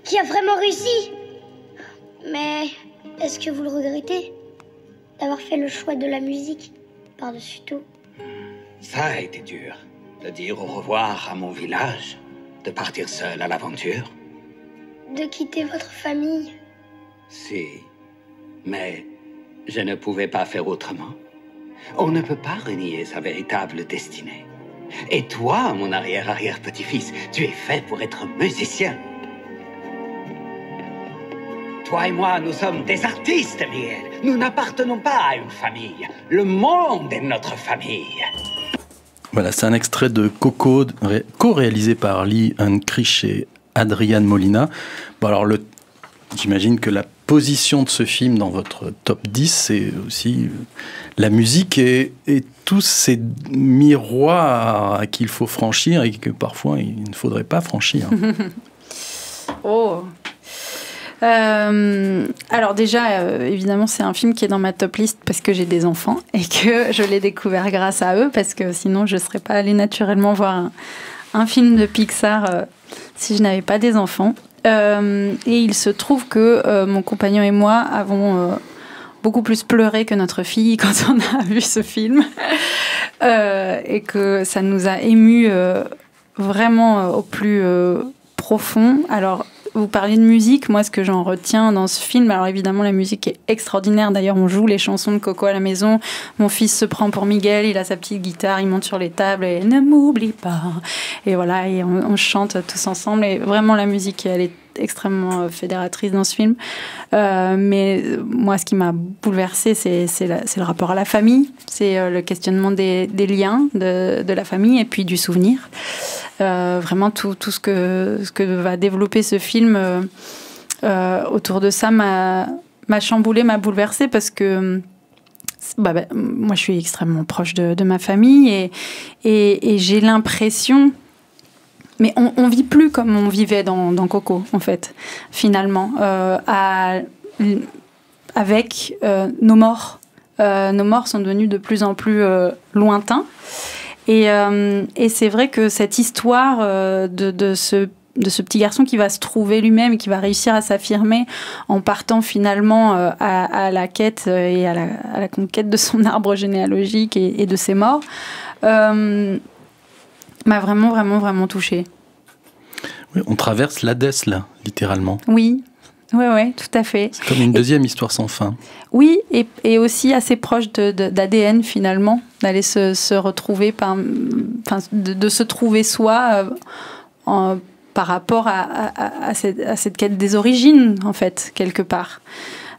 qui a vraiment réussi. Mais est-ce que vous le regrettez ? D'avoir fait le choix de la musique par-dessus tout. Ça a été dur. De dire au revoir à mon village. De partir seul à l'aventure. De quitter votre famille. Si. Mais je ne pouvais pas faire autrement. On ne peut pas renier sa véritable destinée. Et toi, mon arrière-arrière-petit-fils, tu es fait pour être musicien. Toi et moi, nous sommes des artistes, Miguel. Nous n'appartenons pas à une famille. Le monde est notre famille. Voilà, c'est un extrait de Coco, co-réalisé par Lee Unkrich et Adrian Molina. Bon, alors, j'imagine que la position de ce film dans votre top 10, c'est aussi la musique et tous ces miroirs qu'il faut franchir et que parfois il ne faudrait pas franchir. Oh. Alors déjà, évidemment, c'est un film qui est dans ma top list parce que j'ai des enfants et que je l'ai découvert grâce à eux, parce que sinon je ne serais pas allée naturellement voir un film de Pixar si je n'avais pas des enfants. Et il se trouve que mon compagnon et moi avons beaucoup plus pleuré que notre fille quand on a vu ce film et que ça nous a émus vraiment au plus profond. Alors, vous parliez de musique, moi ce que j'en retiens dans ce film, alors évidemment la musique est extraordinaire, d'ailleurs on joue les chansons de Coco à la maison, mon fils se prend pour Miguel, il a sa petite guitare, il monte sur les tables et ne m'oublie pas, et voilà, et on chante tous ensemble, et vraiment la musique elle est extrêmement fédératrice dans ce film, mais moi ce qui m'a bouleversée c'est le rapport à la famille, c'est le questionnement des liens de la famille et puis du souvenir. Vraiment tout ce que va développer ce film autour de ça m'a chamboulée, m'a bouleversée, parce que moi je suis extrêmement proche de ma famille et j'ai l'impression, mais on vit plus comme on vivait dans Coco, en fait, finalement, avec nos morts. Nos morts sont devenus de plus en plus lointains. Et c'est vrai que cette histoire de ce petit garçon qui va se trouver lui-même et qui va réussir à s'affirmer en partant finalement à la quête et à la conquête de son arbre généalogique et de ses morts, m'a vraiment, vraiment, vraiment touchée. Oui, on traverse l'Hadès, là, littéralement. Oui, tout à fait. C'est comme une deuxième histoire sans fin. Oui, et aussi assez proche d'ADN, finalement, d'aller se retrouver, de se trouver soi par rapport à cette quête des origines, en fait, quelque part.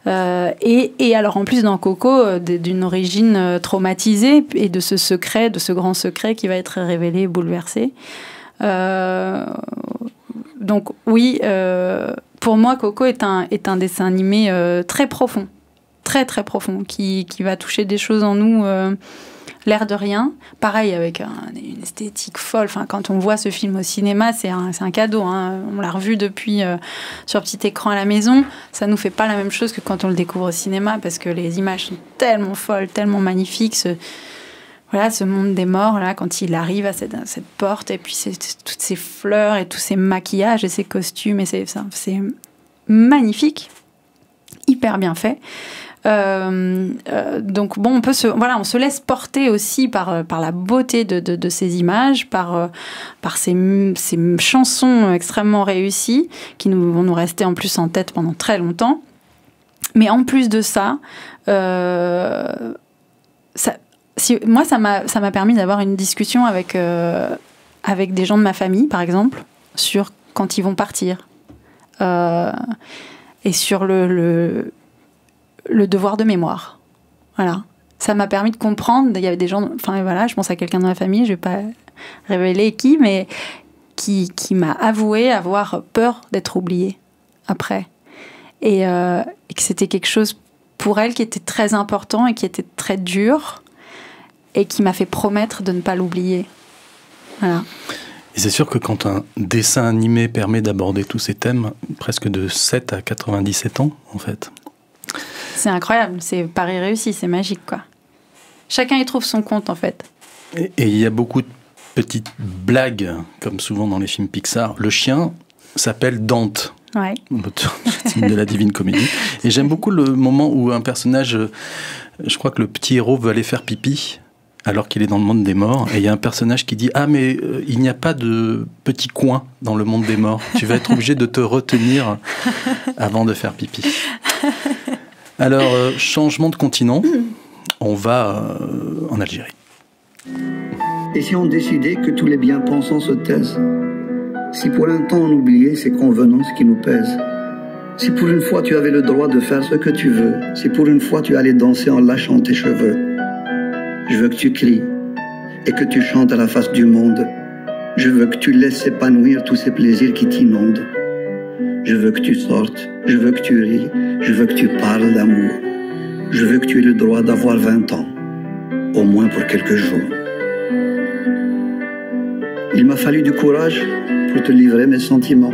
Et alors, en plus, dans Coco, d'une origine traumatisée, et de ce secret, de ce grand secret qui va être révélé et bouleversé. Donc, oui... pour moi, Coco est un dessin animé très profond, très très profond, qui va toucher des choses en nous, l'air de rien. Pareil, avec une esthétique folle. Enfin, quand on voit ce film au cinéma, c'est un cadeau. Hein. On l'a revu depuis sur petit écran à la maison. Ça nous fait pas la même chose que quand on le découvre au cinéma, parce que les images sont tellement folles, tellement magnifiques. Ce monde des morts, là, quand il arrive à cette porte, et puis toutes ces fleurs et tous ces maquillages et ces costumes, et c'est magnifique, hyper bien fait. Donc bon, on se laisse porter aussi par la beauté de ces images, par ces chansons extrêmement réussies qui vont nous rester en plus en tête pendant très longtemps. Mais en plus de ça, moi, ça m'a permis d'avoir une discussion avec des gens de ma famille, par exemple, sur quand ils vont partir. Et sur le devoir de mémoire. Voilà. Ça m'a permis de comprendre. Il y avait des gens... Enfin, voilà, je pense à quelqu'un de ma famille, je ne vais pas révéler qui, mais qui m'a avoué avoir peur d'être oubliée après. Et que c'était quelque chose pour elle qui était très important et qui était très dur, et qui m'a fait promettre de ne pas l'oublier. Voilà. Et c'est sûr que quand un dessin animé permet d'aborder tous ces thèmes, presque de 7 à 97 ans, en fait. C'est incroyable, c'est pari réussi, c'est magique, quoi. Chacun y trouve son compte, en fait. Et il y a beaucoup de petites blagues, comme souvent dans les films Pixar. Le chien s'appelle Dante. Ouais. L'auteur de la Divine Comédie. Et j'aime beaucoup le moment où un personnage, je crois que le petit héros veut aller faire pipi, alors qu'il est dans le monde des morts, et il y a un personnage qui dit « Ah, mais il n'y a pas de petit coin dans le monde des morts. Tu vas être obligé de te retenir avant de faire pipi. » Alors, changement de continent, on va en Algérie. Et si on décidait que tous les bien-pensants se taisent? Si pour un temps on oubliait ces convenances qui nous pèsent? Si pour une fois tu avais le droit de faire ce que tu veux? Si pour une fois tu allais danser en lâchant tes cheveux? Je veux que tu cries et que tu chantes à la face du monde. Je veux que tu laisses s'épanouir tous ces plaisirs qui t'inondent. Je veux que tu sortes, je veux que tu ris, je veux que tu parles d'amour. Je veux que tu aies le droit d'avoir 20 ans, au moins pour quelques jours. Il m'a fallu du courage pour te livrer mes sentiments.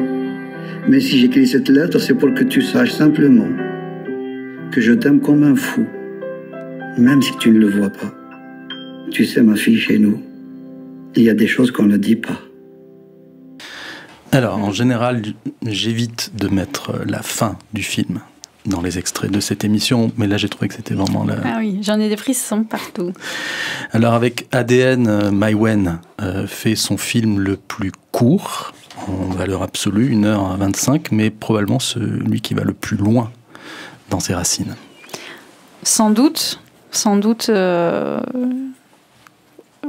Mais si j'écris cette lettre, c'est pour que tu saches simplement que je t'aime comme un fou, même si tu ne le vois pas. Tu sais, ma fille, chez nous, il y a des choses qu'on ne dit pas. Alors, en général, j'évite de mettre la fin du film dans les extraits de cette émission, mais là, j'ai trouvé que c'était vraiment la... Ah oui, j'en ai des frissons partout. Alors, avec ADN, Maïwenn fait son film le plus court, en valeur absolue, 1h25, mais probablement celui qui va le plus loin dans ses racines. Sans doute...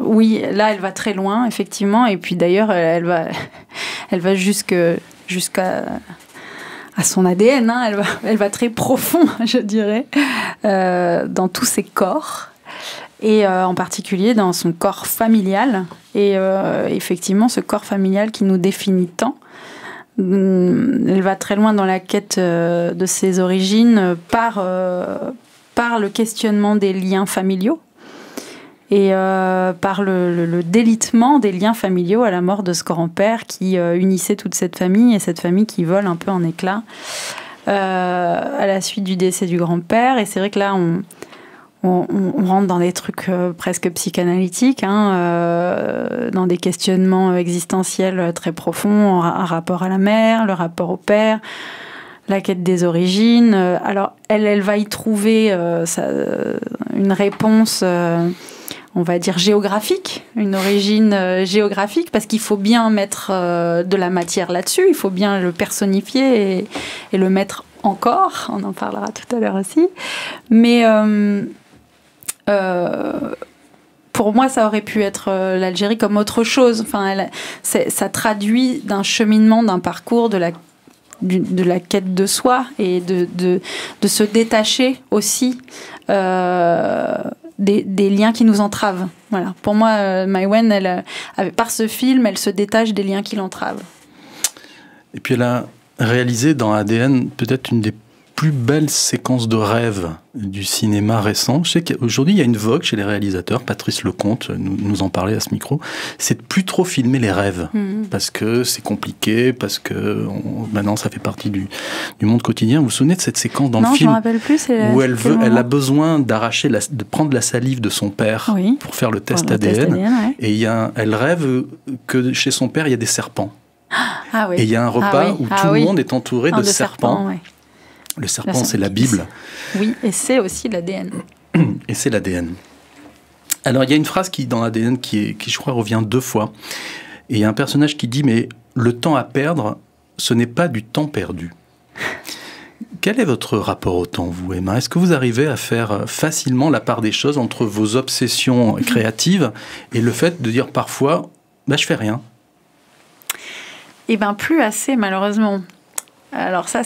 Oui, là, elle va très loin, effectivement. Et puis, d'ailleurs, elle va jusqu'à son ADN. Hein. Elle va très profond, je dirais, dans tous ses corps. et en particulier dans son corps familial. Et effectivement, ce corps familial qui nous définit tant, elle va très loin dans la quête de ses origines par le questionnement des liens familiaux et par le délitement des liens familiaux à la mort de ce grand-père qui unissait toute cette famille, et cette famille qui vole un peu en éclats à la suite du décès du grand-père. Et c'est vrai que là, on rentre dans des trucs presque psychanalytiques, dans des questionnements existentiels très profonds, un rapport à la mère, le rapport au père, la quête des origines. Alors, elle va y trouver une réponse, on va dire géographique, une origine géographique, parce qu'il faut bien mettre de la matière là-dessus, il faut bien le personnifier et le mettre en corps. On en parlera tout à l'heure aussi. Mais pour moi, ça aurait pu être l'Algérie comme autre chose. Enfin, ça traduit d'un cheminement, d'un parcours, de la quête de soi et de se détacher aussi des liens qui nous entravent. Voilà. Pour moi, Maïwenn, par ce film, elle se détache des liens qui l'entravent. Et puis elle a réalisé dans ADN peut-être une des plus belles séquences de rêves du cinéma récent. Je sais qu'aujourd'hui, il y a une vogue chez les réalisateurs, Patrice Lecomte nous en parlait à ce micro, c'est de plus trop filmer les rêves, parce que c'est compliqué, parce que maintenant ça fait partie du monde quotidien. Vous vous souvenez de cette séquence dans le film? Non, je ne me rappelle plus. Où elle a besoin de prendre la salive de son père pour faire le test ADN. Ouais. Et elle rêve que chez son père, il y a des serpents. Ah oui. Et il y a un repas où tout le monde est entouré de serpents. Ouais. Le serpent, c'est la Bible. Oui, et c'est aussi l'ADN. Et c'est l'ADN. Alors, il y a une phrase dans l'ADN qui, je crois, revient 2 fois. Et il y a un personnage qui dit « Mais le temps à perdre, ce n'est pas du temps perdu. » Quel est votre rapport au temps, vous, Emma? Est-ce que vous arrivez à faire facilement la part des choses entre vos obsessions créatives et le fait de dire parfois « je fais rien ». Eh bien, plus assez, malheureusement. Alors ça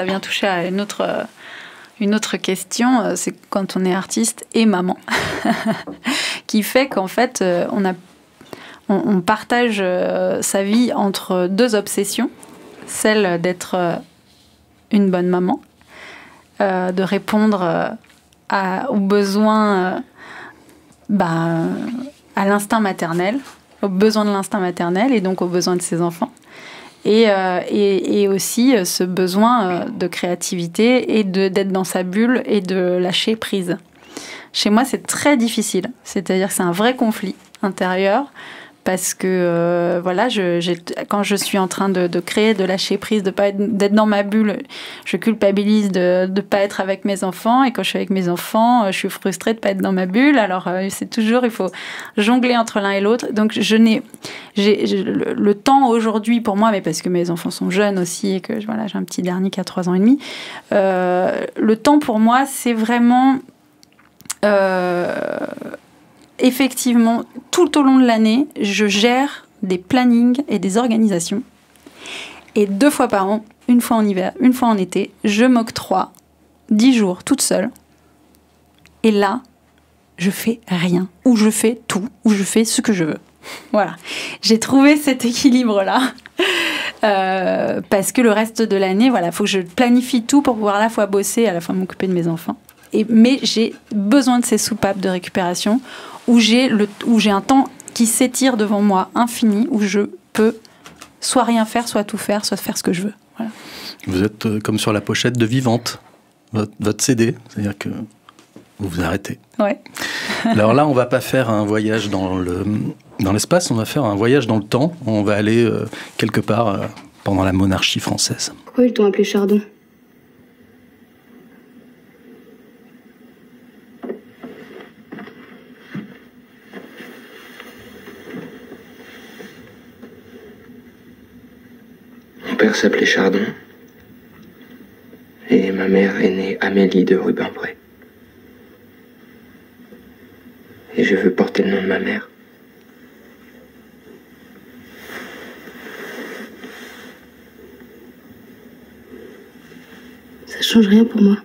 vient toucher à une autre question, c'est quand on est artiste et maman, qui fait qu'en fait, on partage sa vie entre 2 obsessions, celle d'être une bonne maman, de répondre aux besoins, à l'instinct maternel, aux besoins de l'instinct maternel et donc aux besoins de ses enfants. Et aussi ce besoin de créativité et d'être dans sa bulle et de lâcher prise. Chez moi, c'est très difficile. C'est-à-dire que c'est un vrai conflit intérieur parce que quand je suis en train de créer, de lâcher prise, d'être dans ma bulle, je culpabilise de ne pas être avec mes enfants. Et quand je suis avec mes enfants, je suis frustrée de ne pas être dans ma bulle. Alors, c'est toujours, il faut jongler entre l'un et l'autre. Donc, j'ai le temps aujourd'hui pour moi, mais parce que mes enfants sont jeunes aussi et que j'ai un petit dernier qui a 3 ans et demi. Le temps pour moi, c'est vraiment... effectivement, tout au long de l'année, je gère des plannings et des organisations. Et 2 fois par an, une fois en hiver, une fois en été, je m'octroie 10 jours toute seule. Et là, je fais rien. Ou je fais tout. Ou je fais ce que je veux. Voilà. J'ai trouvé cet équilibre-là. Parce que le reste de l'année, il faut que je planifie tout pour pouvoir à la fois bosser, à la fois m'occuper de mes enfants. Mais j'ai besoin de ces soupapes de récupération où j'ai un temps qui s'étire devant moi infini, où je peux soit rien faire, soit tout faire, soit faire ce que je veux. Voilà. Vous êtes comme sur la pochette de Vivante, votre CD, c'est-à-dire que vous vous arrêtez. Ouais. Alors là, on ne va pas faire un voyage dans l'espace, on va faire un voyage dans le temps. On va aller quelque part pendant la monarchie française. Pourquoi ils t'ont appelé Chardon ? Mon père s'appelait Chardon et ma mère est née Amélie de Rubempré. Et je veux porter le nom de ma mère. Ça change rien pour moi.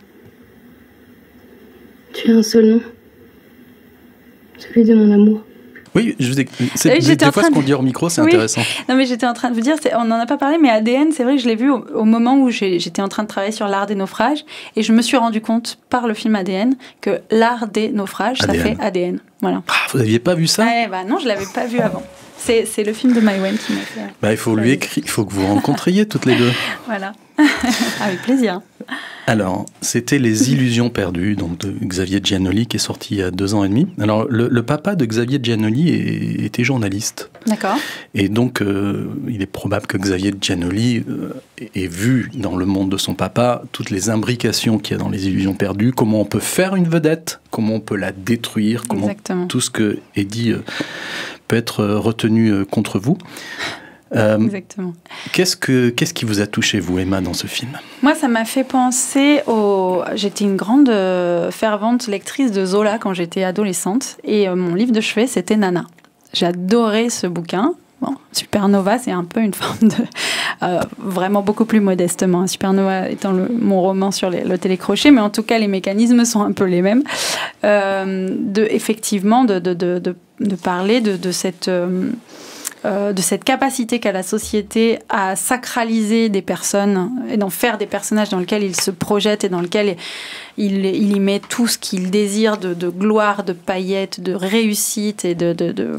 Tu as un seul nom. celui de mon amour. Oui, des fois ce qu'on dit hors micro, c'est intéressant. Non, mais j'étais en train de vous dire, on n'en a pas parlé, mais ADN, c'est vrai que je l'ai vu au moment où j'étais en train de travailler sur l'art des naufrages, et je me suis rendu compte par le film ADN que l'art des naufrages, ça fait ADN. Voilà. Ah, vous n'aviez pas vu ça ? Non, je ne l'avais pas vu avant. C'est le film de Maïwenn qui m'a fait... il faut lui écrire, il faut que vous rencontriez toutes les deux. Voilà, avec plaisir. Alors, c'était Les Illusions perdues, donc de Xavier Giannoli, qui est sorti il y a 2 ans et demi. Alors, le papa de Xavier Giannoli était journaliste. D'accord. Et donc, il est probable que Xavier Giannoli ait vu dans le monde de son papa toutes les imbrications qu'il y a dans Les Illusions perdues, comment on peut faire une vedette, comment on peut la détruire, comment tout ce que est dit peut être retenu contre vous. Exactement. Qu'est-ce qui vous a touché, vous, Emma, dans ce film ? Moi, ça m'a fait penser J'étais une grande fervente lectrice de Zola quand j'étais adolescente, et mon livre de chevet, c'était Nana. J'adorais ce bouquin. Bon, Supernova, c'est un peu une forme de... vraiment beaucoup plus modestement. Supernova étant mon roman sur le télécrochet, mais en tout cas, les mécanismes sont un peu les mêmes. Effectivement, de parler de cette capacité qu'a la société à sacraliser des personnes et d'en faire des personnages dans lesquels il se projette et dans lesquels il y met tout ce qu'il désire de gloire, de paillettes, de réussite et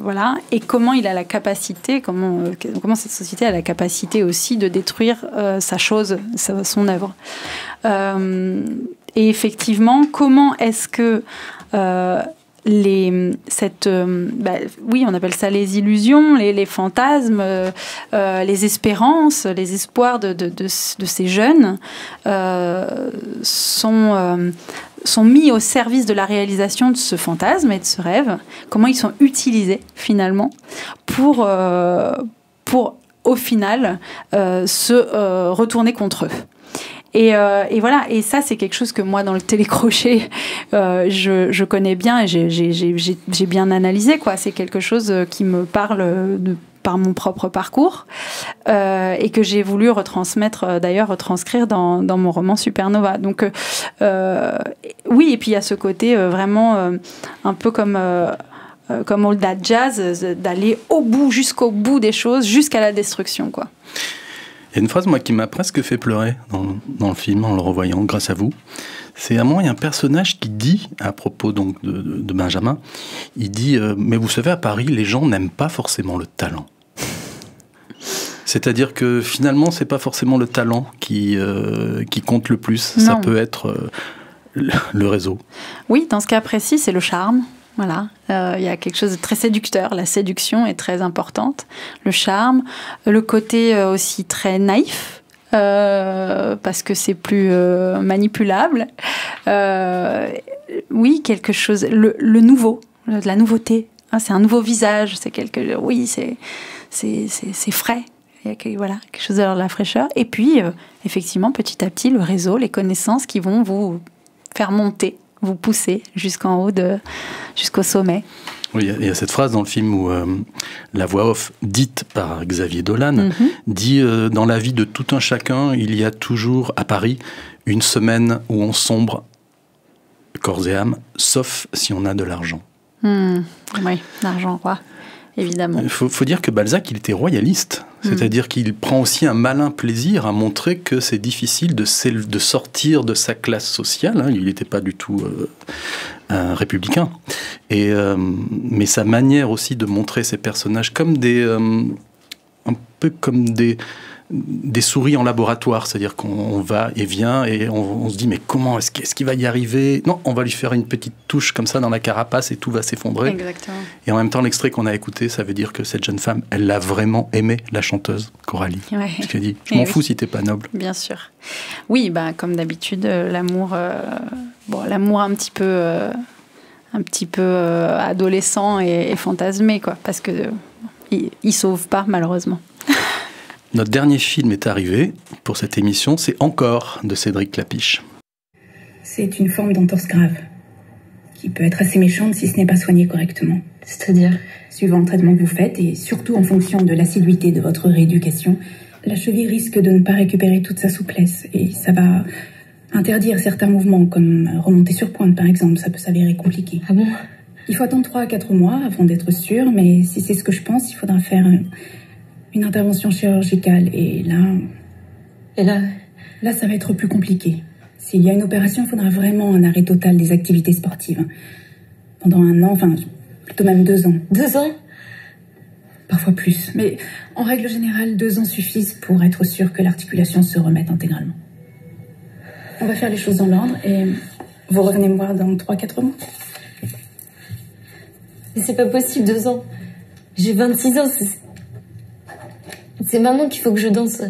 voilà. Et comment il a la capacité, comment cette société a la capacité aussi de détruire sa chose, son œuvre. Et effectivement, comment est-ce que oui, on appelle ça les illusions, les fantasmes, les espérances, les espoirs de ces jeunes sont mis au service de la réalisation de ce fantasme et de ce rêve. Comment ils sont utilisés finalement pour au final se retourner contre eux. Et voilà, et ça c'est quelque chose que moi dans le télécrochet je connais bien et j'ai bien analysé, quoi. C'est quelque chose qui me parle par mon propre parcours et que j'ai voulu retranscrire dans mon roman Supernova. Donc oui, et puis il y a ce côté vraiment un peu comme All That Jazz, d'aller jusqu'au bout des choses, jusqu'à la destruction, quoi. Il y a une phrase, moi, qui m'a presque fait pleurer dans le film, en le revoyant, grâce à vous. C'est à un moment, il y a un personnage qui dit, à propos donc de Benjamin, il dit mais vous savez, à Paris, les gens n'aiment pas forcément le talent. C'est-à-dire que finalement, c'est pas forcément le talent qui compte le plus. Non. Ça peut être le réseau. Oui, dans ce cas précis, c'est le charme. Voilà, il y a quelque chose de très séducteur. La séduction est très importante. Le charme, le côté aussi très naïf, parce que c'est plus manipulable. Oui, quelque chose, le nouveau, de la nouveauté. C'est un nouveau visage. Oui, c'est frais. Il y a quelque chose de la fraîcheur. Et puis, effectivement, petit à petit, le réseau, les connaissances qui vont vous faire monter, vous pousser jusqu'au sommet. Oui, il y a cette phrase dans le film où la voix off dite par Xavier Dolan dit dans la vie de tout un chacun, il y a toujours à Paris une semaine où on sombre corps et âme, sauf si on a de l'argent. Oui, l'argent roi, évidemment. Il faut dire que Balzac, il était royaliste. C'est-à-dire qu'il prend aussi un malin plaisir à montrer que c'est difficile de sortir de sa classe sociale. Il n'était pas du tout un républicain. Mais sa manière aussi de montrer ces personnages comme un peu comme des souris en laboratoire, c'est-à-dire qu'on va et vient et on se dit mais comment est-ce qu'il va y arriver ? Non, on va lui faire une petite touche comme ça dans la carapace et tout va s'effondrer. Exactement. Et en même temps, l'extrait qu'on a écouté, ça veut dire que cette jeune femme, elle l'a vraiment aimé, la chanteuse Coralie. Ouais. Parce qu'elle dit, je m'en fous si t'es pas noble. Bien sûr. Oui, comme d'habitude, l'amour un petit peu adolescent et fantasmé, quoi, parce que il sauve pas malheureusement. Notre dernier film est arrivé pour cette émission, c'est Encore de Cédric Clapiche. C'est une forme d'entorse grave, qui peut être assez méchante si ce n'est pas soigné correctement. C'est-à-dire ? Suivant le traitement que vous faites, et surtout en fonction de l'assiduité de votre rééducation, la cheville risque de ne pas récupérer toute sa souplesse, et ça va interdire certains mouvements, comme remonter sur pointe par exemple, ça peut s'avérer compliqué. Ah bon ? Il faut attendre 3 à 4 mois avant d'être sûr, mais si c'est ce que je pense, il faudra faire une intervention chirurgicale. Et là, ça va être plus compliqué. S'il y a une opération, il faudra vraiment un arrêt total des activités sportives. Pendant 1 an, enfin, plutôt même 2 ans. 2 ans? Parfois plus. Mais en règle générale, 2 ans suffisent pour être sûr que l'articulation se remette intégralement. On va faire les choses dans l'ordre et vous revenez me voir dans 3-4 mois. Mais c'est pas possible, 2 ans. J'ai 26 ans, c'est maintenant qu'il faut que je danse.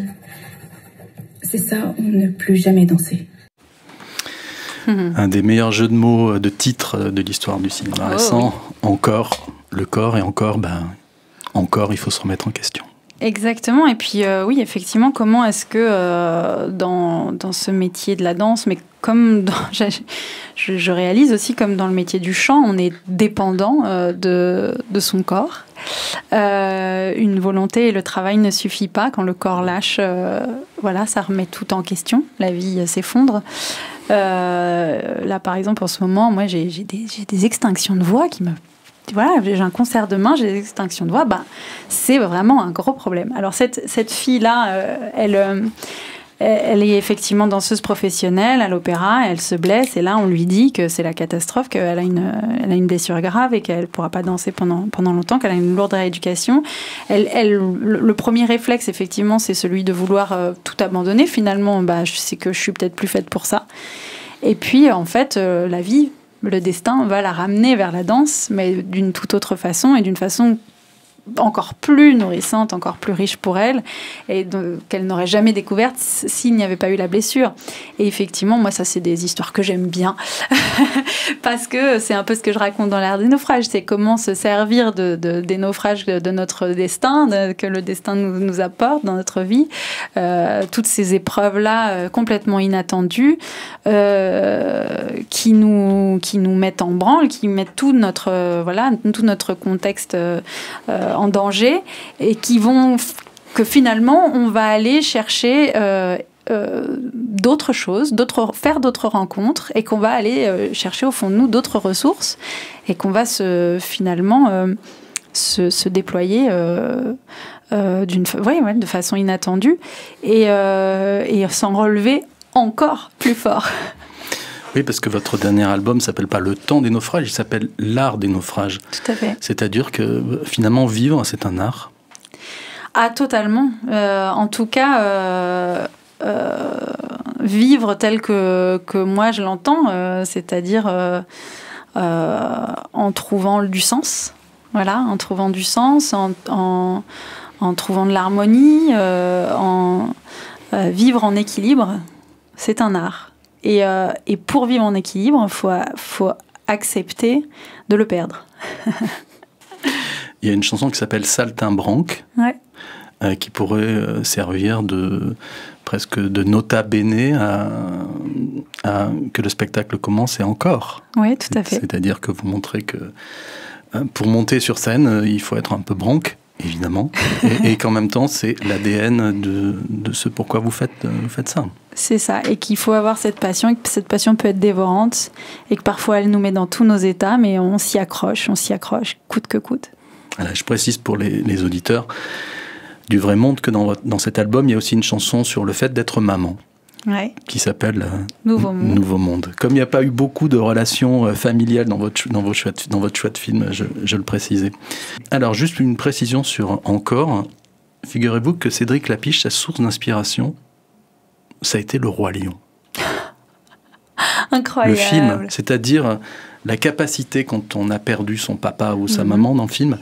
C'est ça, ou ne plus jamais danser. Un des meilleurs jeux de mots de titre de l'histoire du cinéma récent. Oui. Encore, le corps, et encore, encore, il faut se remettre en question. Exactement, et puis oui, effectivement, comment est-ce que dans ce métier de la danse, mais comme je réalise aussi comme dans le métier du chant, on est dépendant de son corps. Une volonté et le travail ne suffit pas. Quand le corps lâche, voilà, ça remet tout en question, la vie s'effondre. Là, par exemple, en ce moment, moi, j'ai des extinctions de voix qui me... Voilà, j'ai un concert demain, j'ai des extinctions de voix, c'est vraiment un gros problème. Alors cette fille-là, elle est effectivement danseuse professionnelle à l'opéra, elle se blesse et là on lui dit que c'est la catastrophe, qu'elle a une blessure grave et qu'elle ne pourra pas danser pendant longtemps, qu'elle a une lourde rééducation. Le premier réflexe, effectivement, c'est celui de vouloir tout abandonner. Finalement, je sais que je suis peut-être plus faite pour ça. Et puis, en fait, la vie... Le destin va la ramener vers la danse, mais d'une toute autre façon et d'une façon encore plus nourrissante, encore plus riche pour elle, et qu'elle n'aurait jamais découverte s'il n'y avait pas eu la blessure. Et effectivement, moi, ça, c'est des histoires que j'aime bien, parce que c'est un peu ce que je raconte dans l'art des naufrages, c'est comment se servir des naufrages de notre destin, que le destin nous apporte dans notre vie, toutes ces épreuves-là complètement inattendues, qui nous mettent en branle, qui mettent tout notre contexte en danger, et que finalement on va aller chercher d'autres choses, faire d'autres rencontres, et qu'on va aller chercher au fond de nous d'autres ressources, et qu'on va se déployer de façon inattendue, et s'en relever encore plus fort. Oui, parce que votre dernier album ne s'appelle pas Le temps des naufrages, il s'appelle L'art des naufrages. Tout à fait. C'est-à-dire que finalement, vivre, c'est un art. Ah, totalement. En tout cas, vivre tel que moi je l'entends, c'est-à-dire en trouvant du sens. Voilà, en trouvant du sens, en trouvant de l'harmonie, vivre en équilibre, c'est un art. Et pour vivre en équilibre, faut accepter de le perdre. Il y a une chanson qui s'appelle Saltimbanque, qui pourrait servir presque de nota bene à que le spectacle commence, et encore. Oui, tout à fait. C'est-à-dire que vous montrez que pour monter sur scène, il faut être un peu branque, évidemment, et qu'en même temps, c'est l'ADN de ce pourquoi vous faites ça. C'est ça, et qu'il faut avoir cette passion, et que cette passion peut être dévorante, et que parfois elle nous met dans tous nos états, mais on s'y accroche, coûte que coûte. Voilà, je précise pour les auditeurs du Vrai Monde que dans cet album, il y a aussi une chanson sur le fait d'être maman. Ouais. Qui s'appelle Nouveau Monde. Comme il n'y a pas eu beaucoup de relations familiales dans votre choix de film, je le précisais. Alors, juste une précision sur Encore. Figurez-vous que Cédric Lapiche, sa source d'inspiration, ça a été Le Roi Lion. Incroyable. Le film, c'est-à-dire la capacité, quand on a perdu son papa ou sa maman dans le film,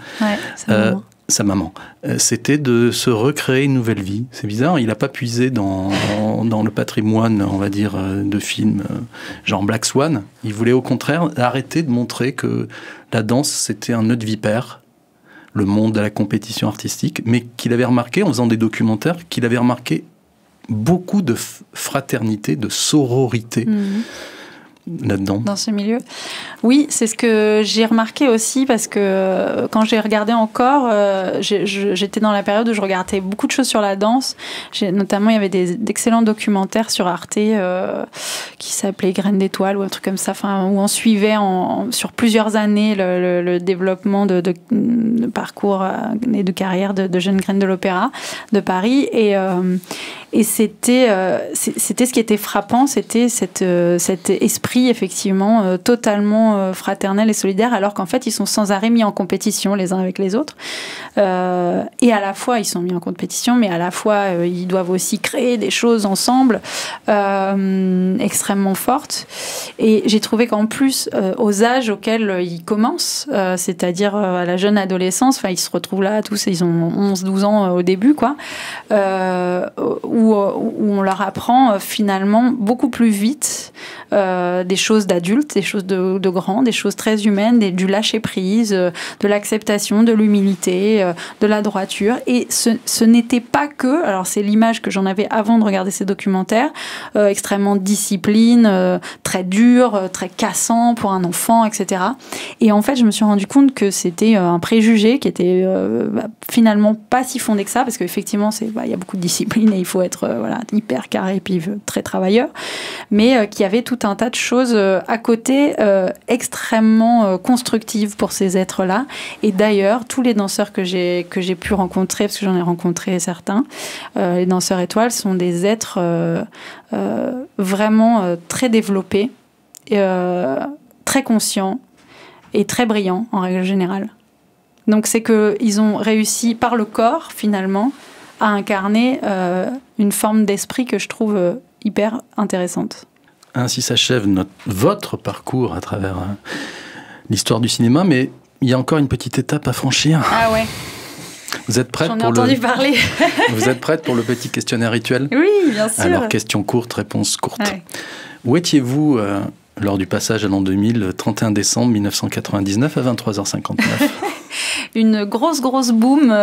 sa maman, c'était de se recréer une nouvelle vie. C'est bizarre, il n'a pas puisé dans le patrimoine, on va dire, de films genre Black Swan. Il voulait au contraire arrêter de montrer que la danse, c'était un nœud de vipère, le monde de la compétition artistique, mais qu'il avait remarqué, en faisant des documentaires, qu'il avait remarqué beaucoup de fraternité, de sororité là-dedans? Dans ce milieu. Oui, c'est ce que j'ai remarqué aussi, parce que quand j'ai regardé encore, j'étais dans la période où je regardais beaucoup de choses sur la danse. Notamment, il y avait d'excellents documentaires sur Arte qui s'appelaient Graines d'étoiles ou un truc comme ça, où on suivait sur plusieurs années le développement de parcours et de carrière de jeunes graines de l'opéra de Paris. Et c'était ce qui était frappant, c'était cet esprit effectivement totalement fraternel et solidaire, alors qu'en fait ils sont sans arrêt mis en compétition les uns avec les autres, et à la fois ils sont mis en compétition, mais à la fois ils doivent aussi créer des choses ensemble extrêmement fortes. Et j'ai trouvé qu'en plus aux âges auxquels ils commencent, c'est-à-dire à la jeune adolescence, ils se retrouvent là tous, ils ont 11-12 ans au début quoi, où on leur apprend finalement beaucoup plus vite des choses d'adultes, des choses de grands, des choses très humaines, du lâcher-prise, de l'acceptation, de l'humilité, de la droiture. Et ce n'était pas que, alors c'est l'image que j'en avais avant de regarder ces documentaires, extrêmement discipline, très dur, très cassant pour un enfant, etc. Et en fait, je me suis rendu compte que c'était un préjugé qui était finalement pas si fondé que ça, parce qu'effectivement, il y a beaucoup de discipline et il faut être hyper carré, puis très travailleur, mais qui avait tout un tas de choses à côté extrêmement constructives pour ces êtres-là. Et d'ailleurs, tous les danseurs que j'ai pu rencontrer, parce que j'en ai rencontré certains, les danseurs étoiles sont des êtres vraiment très développés, très conscients et très brillants en règle générale. Donc c'est qu'ils ont réussi par le corps finalement à incarner une forme d'esprit que je trouve hyper intéressante. Ainsi s'achève votre parcours à travers l'histoire du cinéma, mais il y a encore une petite étape à franchir. Ah ouais. Vous êtes prête J'en ai entendu parler. Vous êtes prête pour le petit questionnaire rituel? Oui, bien sûr. Alors, question courte, réponse courte. Ouais. Où étiez-vous lors du passage à l'an 2000, le 31 décembre 1999 à 23h59? Une grosse boum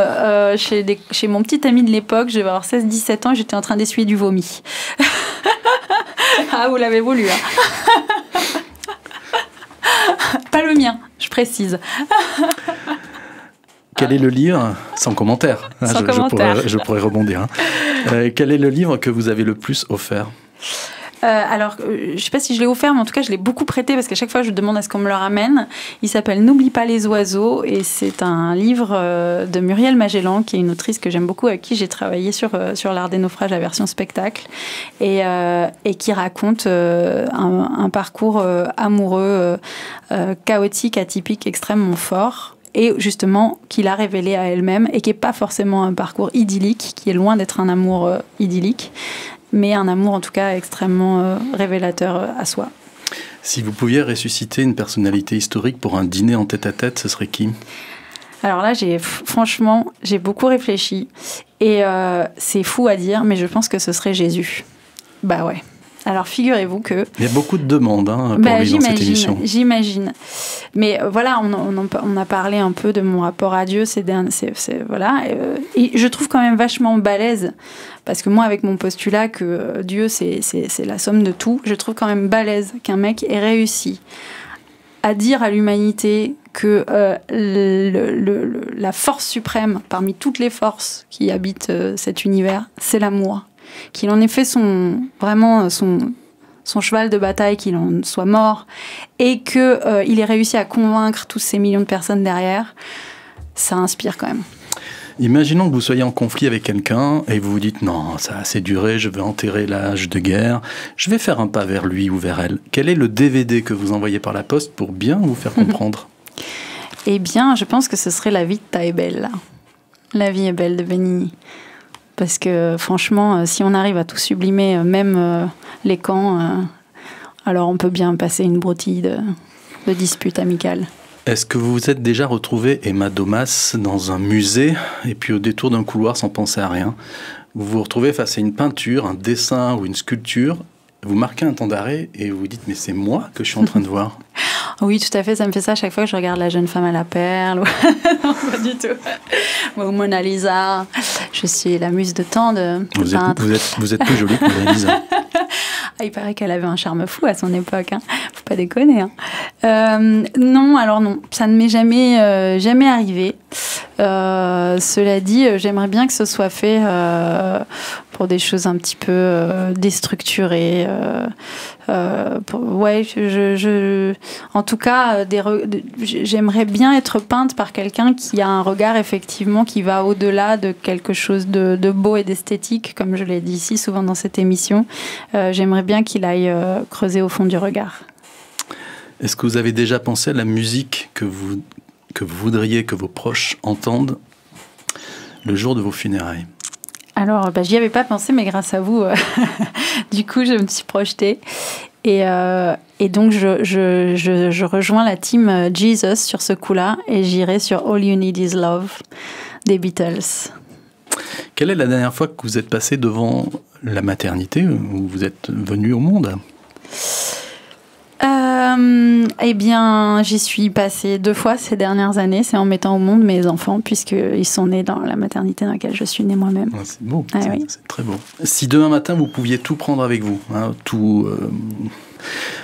chez mon petit ami de l'époque. Je devais avoir 16-17 ans et j'étais en train d'essuyer du vomi. Ah, vous l'avez voulu, hein. Pas le mien, je précise. Quel est le livre, sans commentaire, je pourrais rebondir, hein. Quel est le livre que vous avez le plus offert? Alors, je ne sais pas si je l'ai offert, mais en tout cas, je l'ai beaucoup prêté parce qu'à chaque fois, je demande à ce qu'on me le ramène. Il s'appelle « N'oublie pas les oiseaux » et c'est un livre de Muriel Magellan, qui est une autrice que j'aime beaucoup, avec qui j'ai travaillé sur l'art des naufrages, la version spectacle, et qui raconte un parcours amoureux, chaotique, atypique, extrêmement fort. Et justement, qu'il a révélé à elle-même et qui n'est pas forcément un parcours idyllique, qui est loin d'être un amour idyllique, mais un amour en tout cas extrêmement révélateur à soi. Si vous pouviez ressusciter une personnalité historique pour un dîner en tête-à-tête, ce serait qui? Alors là, franchement, j'ai beaucoup réfléchi. Et c'est fou à dire, mais je pense que ce serait Jésus. Bah ouais. Alors, figurez-vous que... Il y a beaucoup de demandes pour lui dans cette émission. J'imagine. Mais voilà, on a parlé un peu de mon rapport à Dieu. Voilà. Et je trouve quand même vachement balèze, parce que moi, avec mon postulat que Dieu, c'est la somme de tout, je trouve quand même balèze qu'un mec ait réussi à dire à l'humanité que la force suprême, parmi toutes les forces qui habitent cet univers, c'est l'amour. Qu'il en ait fait son cheval de bataille, qu'il en soit mort, et qu'il ait réussi à convaincre tous ces millions de personnes derrière, ça inspire quand même. Imaginons que vous soyez en conflit avec quelqu'un et vous vous dites « Non, ça a assez duré, je veux enterrer l'âge de guerre, je vais faire un pas vers lui ou vers elle ». Quel est le DVD que vous envoyez par la poste pour bien vous faire comprendre? Eh bien, je pense que ce serait La Vita è bella. La vie est belle de Benigni. Parce que franchement, si on arrive à tout sublimer, même les camps, alors on peut bien passer une broutille de disputes amicales. Est-ce que vous vous êtes déjà retrouvé, Emma Domas, dans un musée, et puis au détour d'un couloir sans penser à rien, vous vous retrouvez face à une peinture, un dessin ou une sculpture, vous marquez un temps d'arrêt et vous vous dites « mais c'est moi que je suis en train de voir ». Oui, tout à fait, ça me fait ça à chaque fois que je regarde La jeune femme à la perle. Non, pas du tout. Ou Mona Lisa. Je suis la muse de tant de peintres. Vous êtes plus jolie que Mona Lisa. Ah, il paraît qu'elle avait un charme fou à son époque. Faut pas déconner. Hein. Non, alors non, ça ne m'est jamais arrivé. Cela dit, j'aimerais bien que ce soit fait pour des choses un petit peu déstructurées. Ouais, en tout cas, j'aimerais bien être peinte par quelqu'un qui a un regard effectivement qui va au-delà de quelque chose de beau et d'esthétique, comme je l'ai dit si souvent dans cette émission. J'aimerais bien qu'il aille creuser au fond du regard. Est-ce que vous avez déjà pensé à la musique que vous voudriez que vos proches entendent le jour de vos funérailles? Alors, j'y avais pas pensé, mais grâce à vous, du coup, je me suis projetée. Et donc, je rejoins la team Jesus sur ce coup-là, et j'irai sur All You Need Is Love des Beatles. Quelle est la dernière fois que vous êtes passé devant la maternité où vous êtes venu au monde? Eh bien, j'y suis passée 2 fois ces dernières années. C'est en mettant au monde mes enfants, puisqu'ils sont nés dans la maternité dans laquelle je suis née moi-même. Ah, c'est beau, c'est très beau. Si demain matin, vous pouviez tout prendre avec vous, tous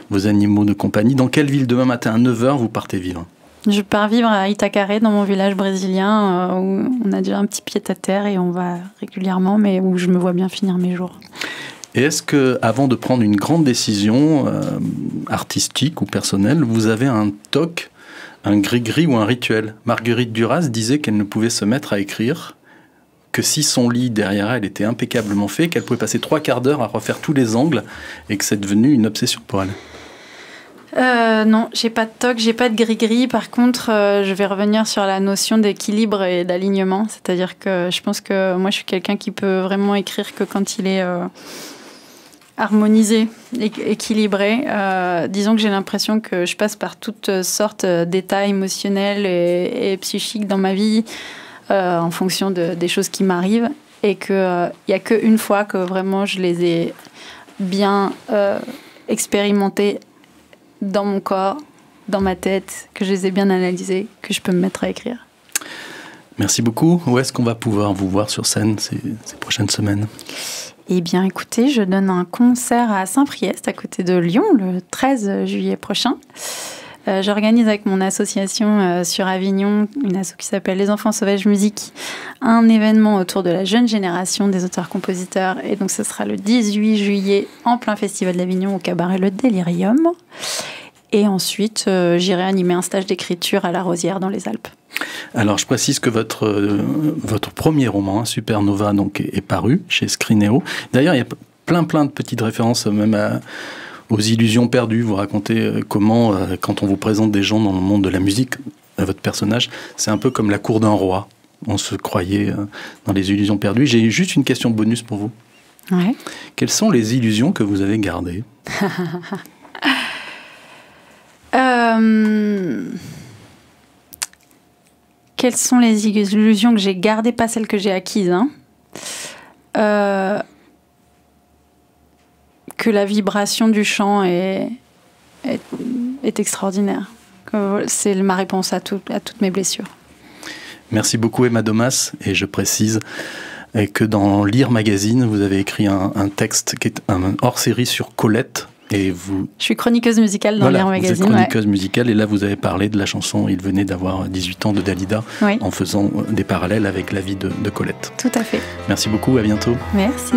vos animaux de compagnie, dans quelle ville demain matin à 9h vous partez vivre? Je pars vivre à Itacaré, dans mon village brésilien, où on a déjà un petit pied-à-terre et on va régulièrement, mais où je me vois bien finir mes jours. Et est-ce que, avant de prendre une grande décision artistique ou personnelle, vous avez un toc, un gris-gris ou un rituel? Marguerite Duras disait qu'elle ne pouvait se mettre à écrire que si son lit derrière elle était impeccablement fait, qu'elle pouvait passer 3 quarts d'heure à refaire tous les angles et que c'est devenu une obsession pour elle. Non, j'ai pas de toc, j'ai pas de gris-gris. Par contre, je vais revenir sur la notion d'équilibre et d'alignement. C'est-à-dire que je pense que moi, je suis quelqu'un qui peut vraiment écrire que quand il est harmonisé, équilibré. Disons que j'ai l'impression que je passe par toutes sortes d'états émotionnels et psychiques dans ma vie en fonction des choses qui m'arrivent, et qu'il n'y a qu'une fois que vraiment je les ai bien expérimentées dans mon corps, dans ma tête, que je les ai bien analysées, que je peux me mettre à écrire. Merci beaucoup. Où est-ce qu'on va pouvoir vous voir sur scène ces prochaines semaines? Eh bien, écoutez, je donne un concert à Saint-Priest, à côté de Lyon, le 13 juillet prochain. J'organise avec mon association sur Avignon, une asso qui s'appelle Les Enfants Sauvages Musique, un événement autour de la jeune génération des auteurs-compositeurs. Et donc, ce sera le 18 juillet, en plein Festival d'Avignon, au cabaret Le Délirium. Et ensuite, j'irai animer un stage d'écriture à La Rosière, dans les Alpes. Alors, je précise que votre premier roman, Supernova, donc, est paru chez Scrinéo. D'ailleurs, il y a plein de petites références, même aux illusions perdues. Vous racontez comment, quand on vous présente des gens dans le monde de la musique, votre personnage, c'est un peu comme la cour d'un roi. On se croyait dans les illusions perdues. J'ai juste une question bonus pour vous. Ouais. Quelles sont les illusions que vous avez gardées? Quelles sont les illusions que j'ai gardées, pas celles que j'ai acquises, hein. Que la vibration du chant est extraordinaire. C'est ma réponse à toutes mes blessures. Merci beaucoup, Emma Domas. Et je précise que dans Lire Magazine, vous avez écrit un texte qui est un hors-série sur Colette. Et vous... Je suis chroniqueuse musicale dans Lire Magazine. Vous êtes chroniqueuse musicale, et là vous avez parlé de la chanson « Il venait d'avoir 18 ans » de Dalida, oui, en faisant des parallèles avec la vie de Colette. Tout à fait. Merci beaucoup, à bientôt. Merci.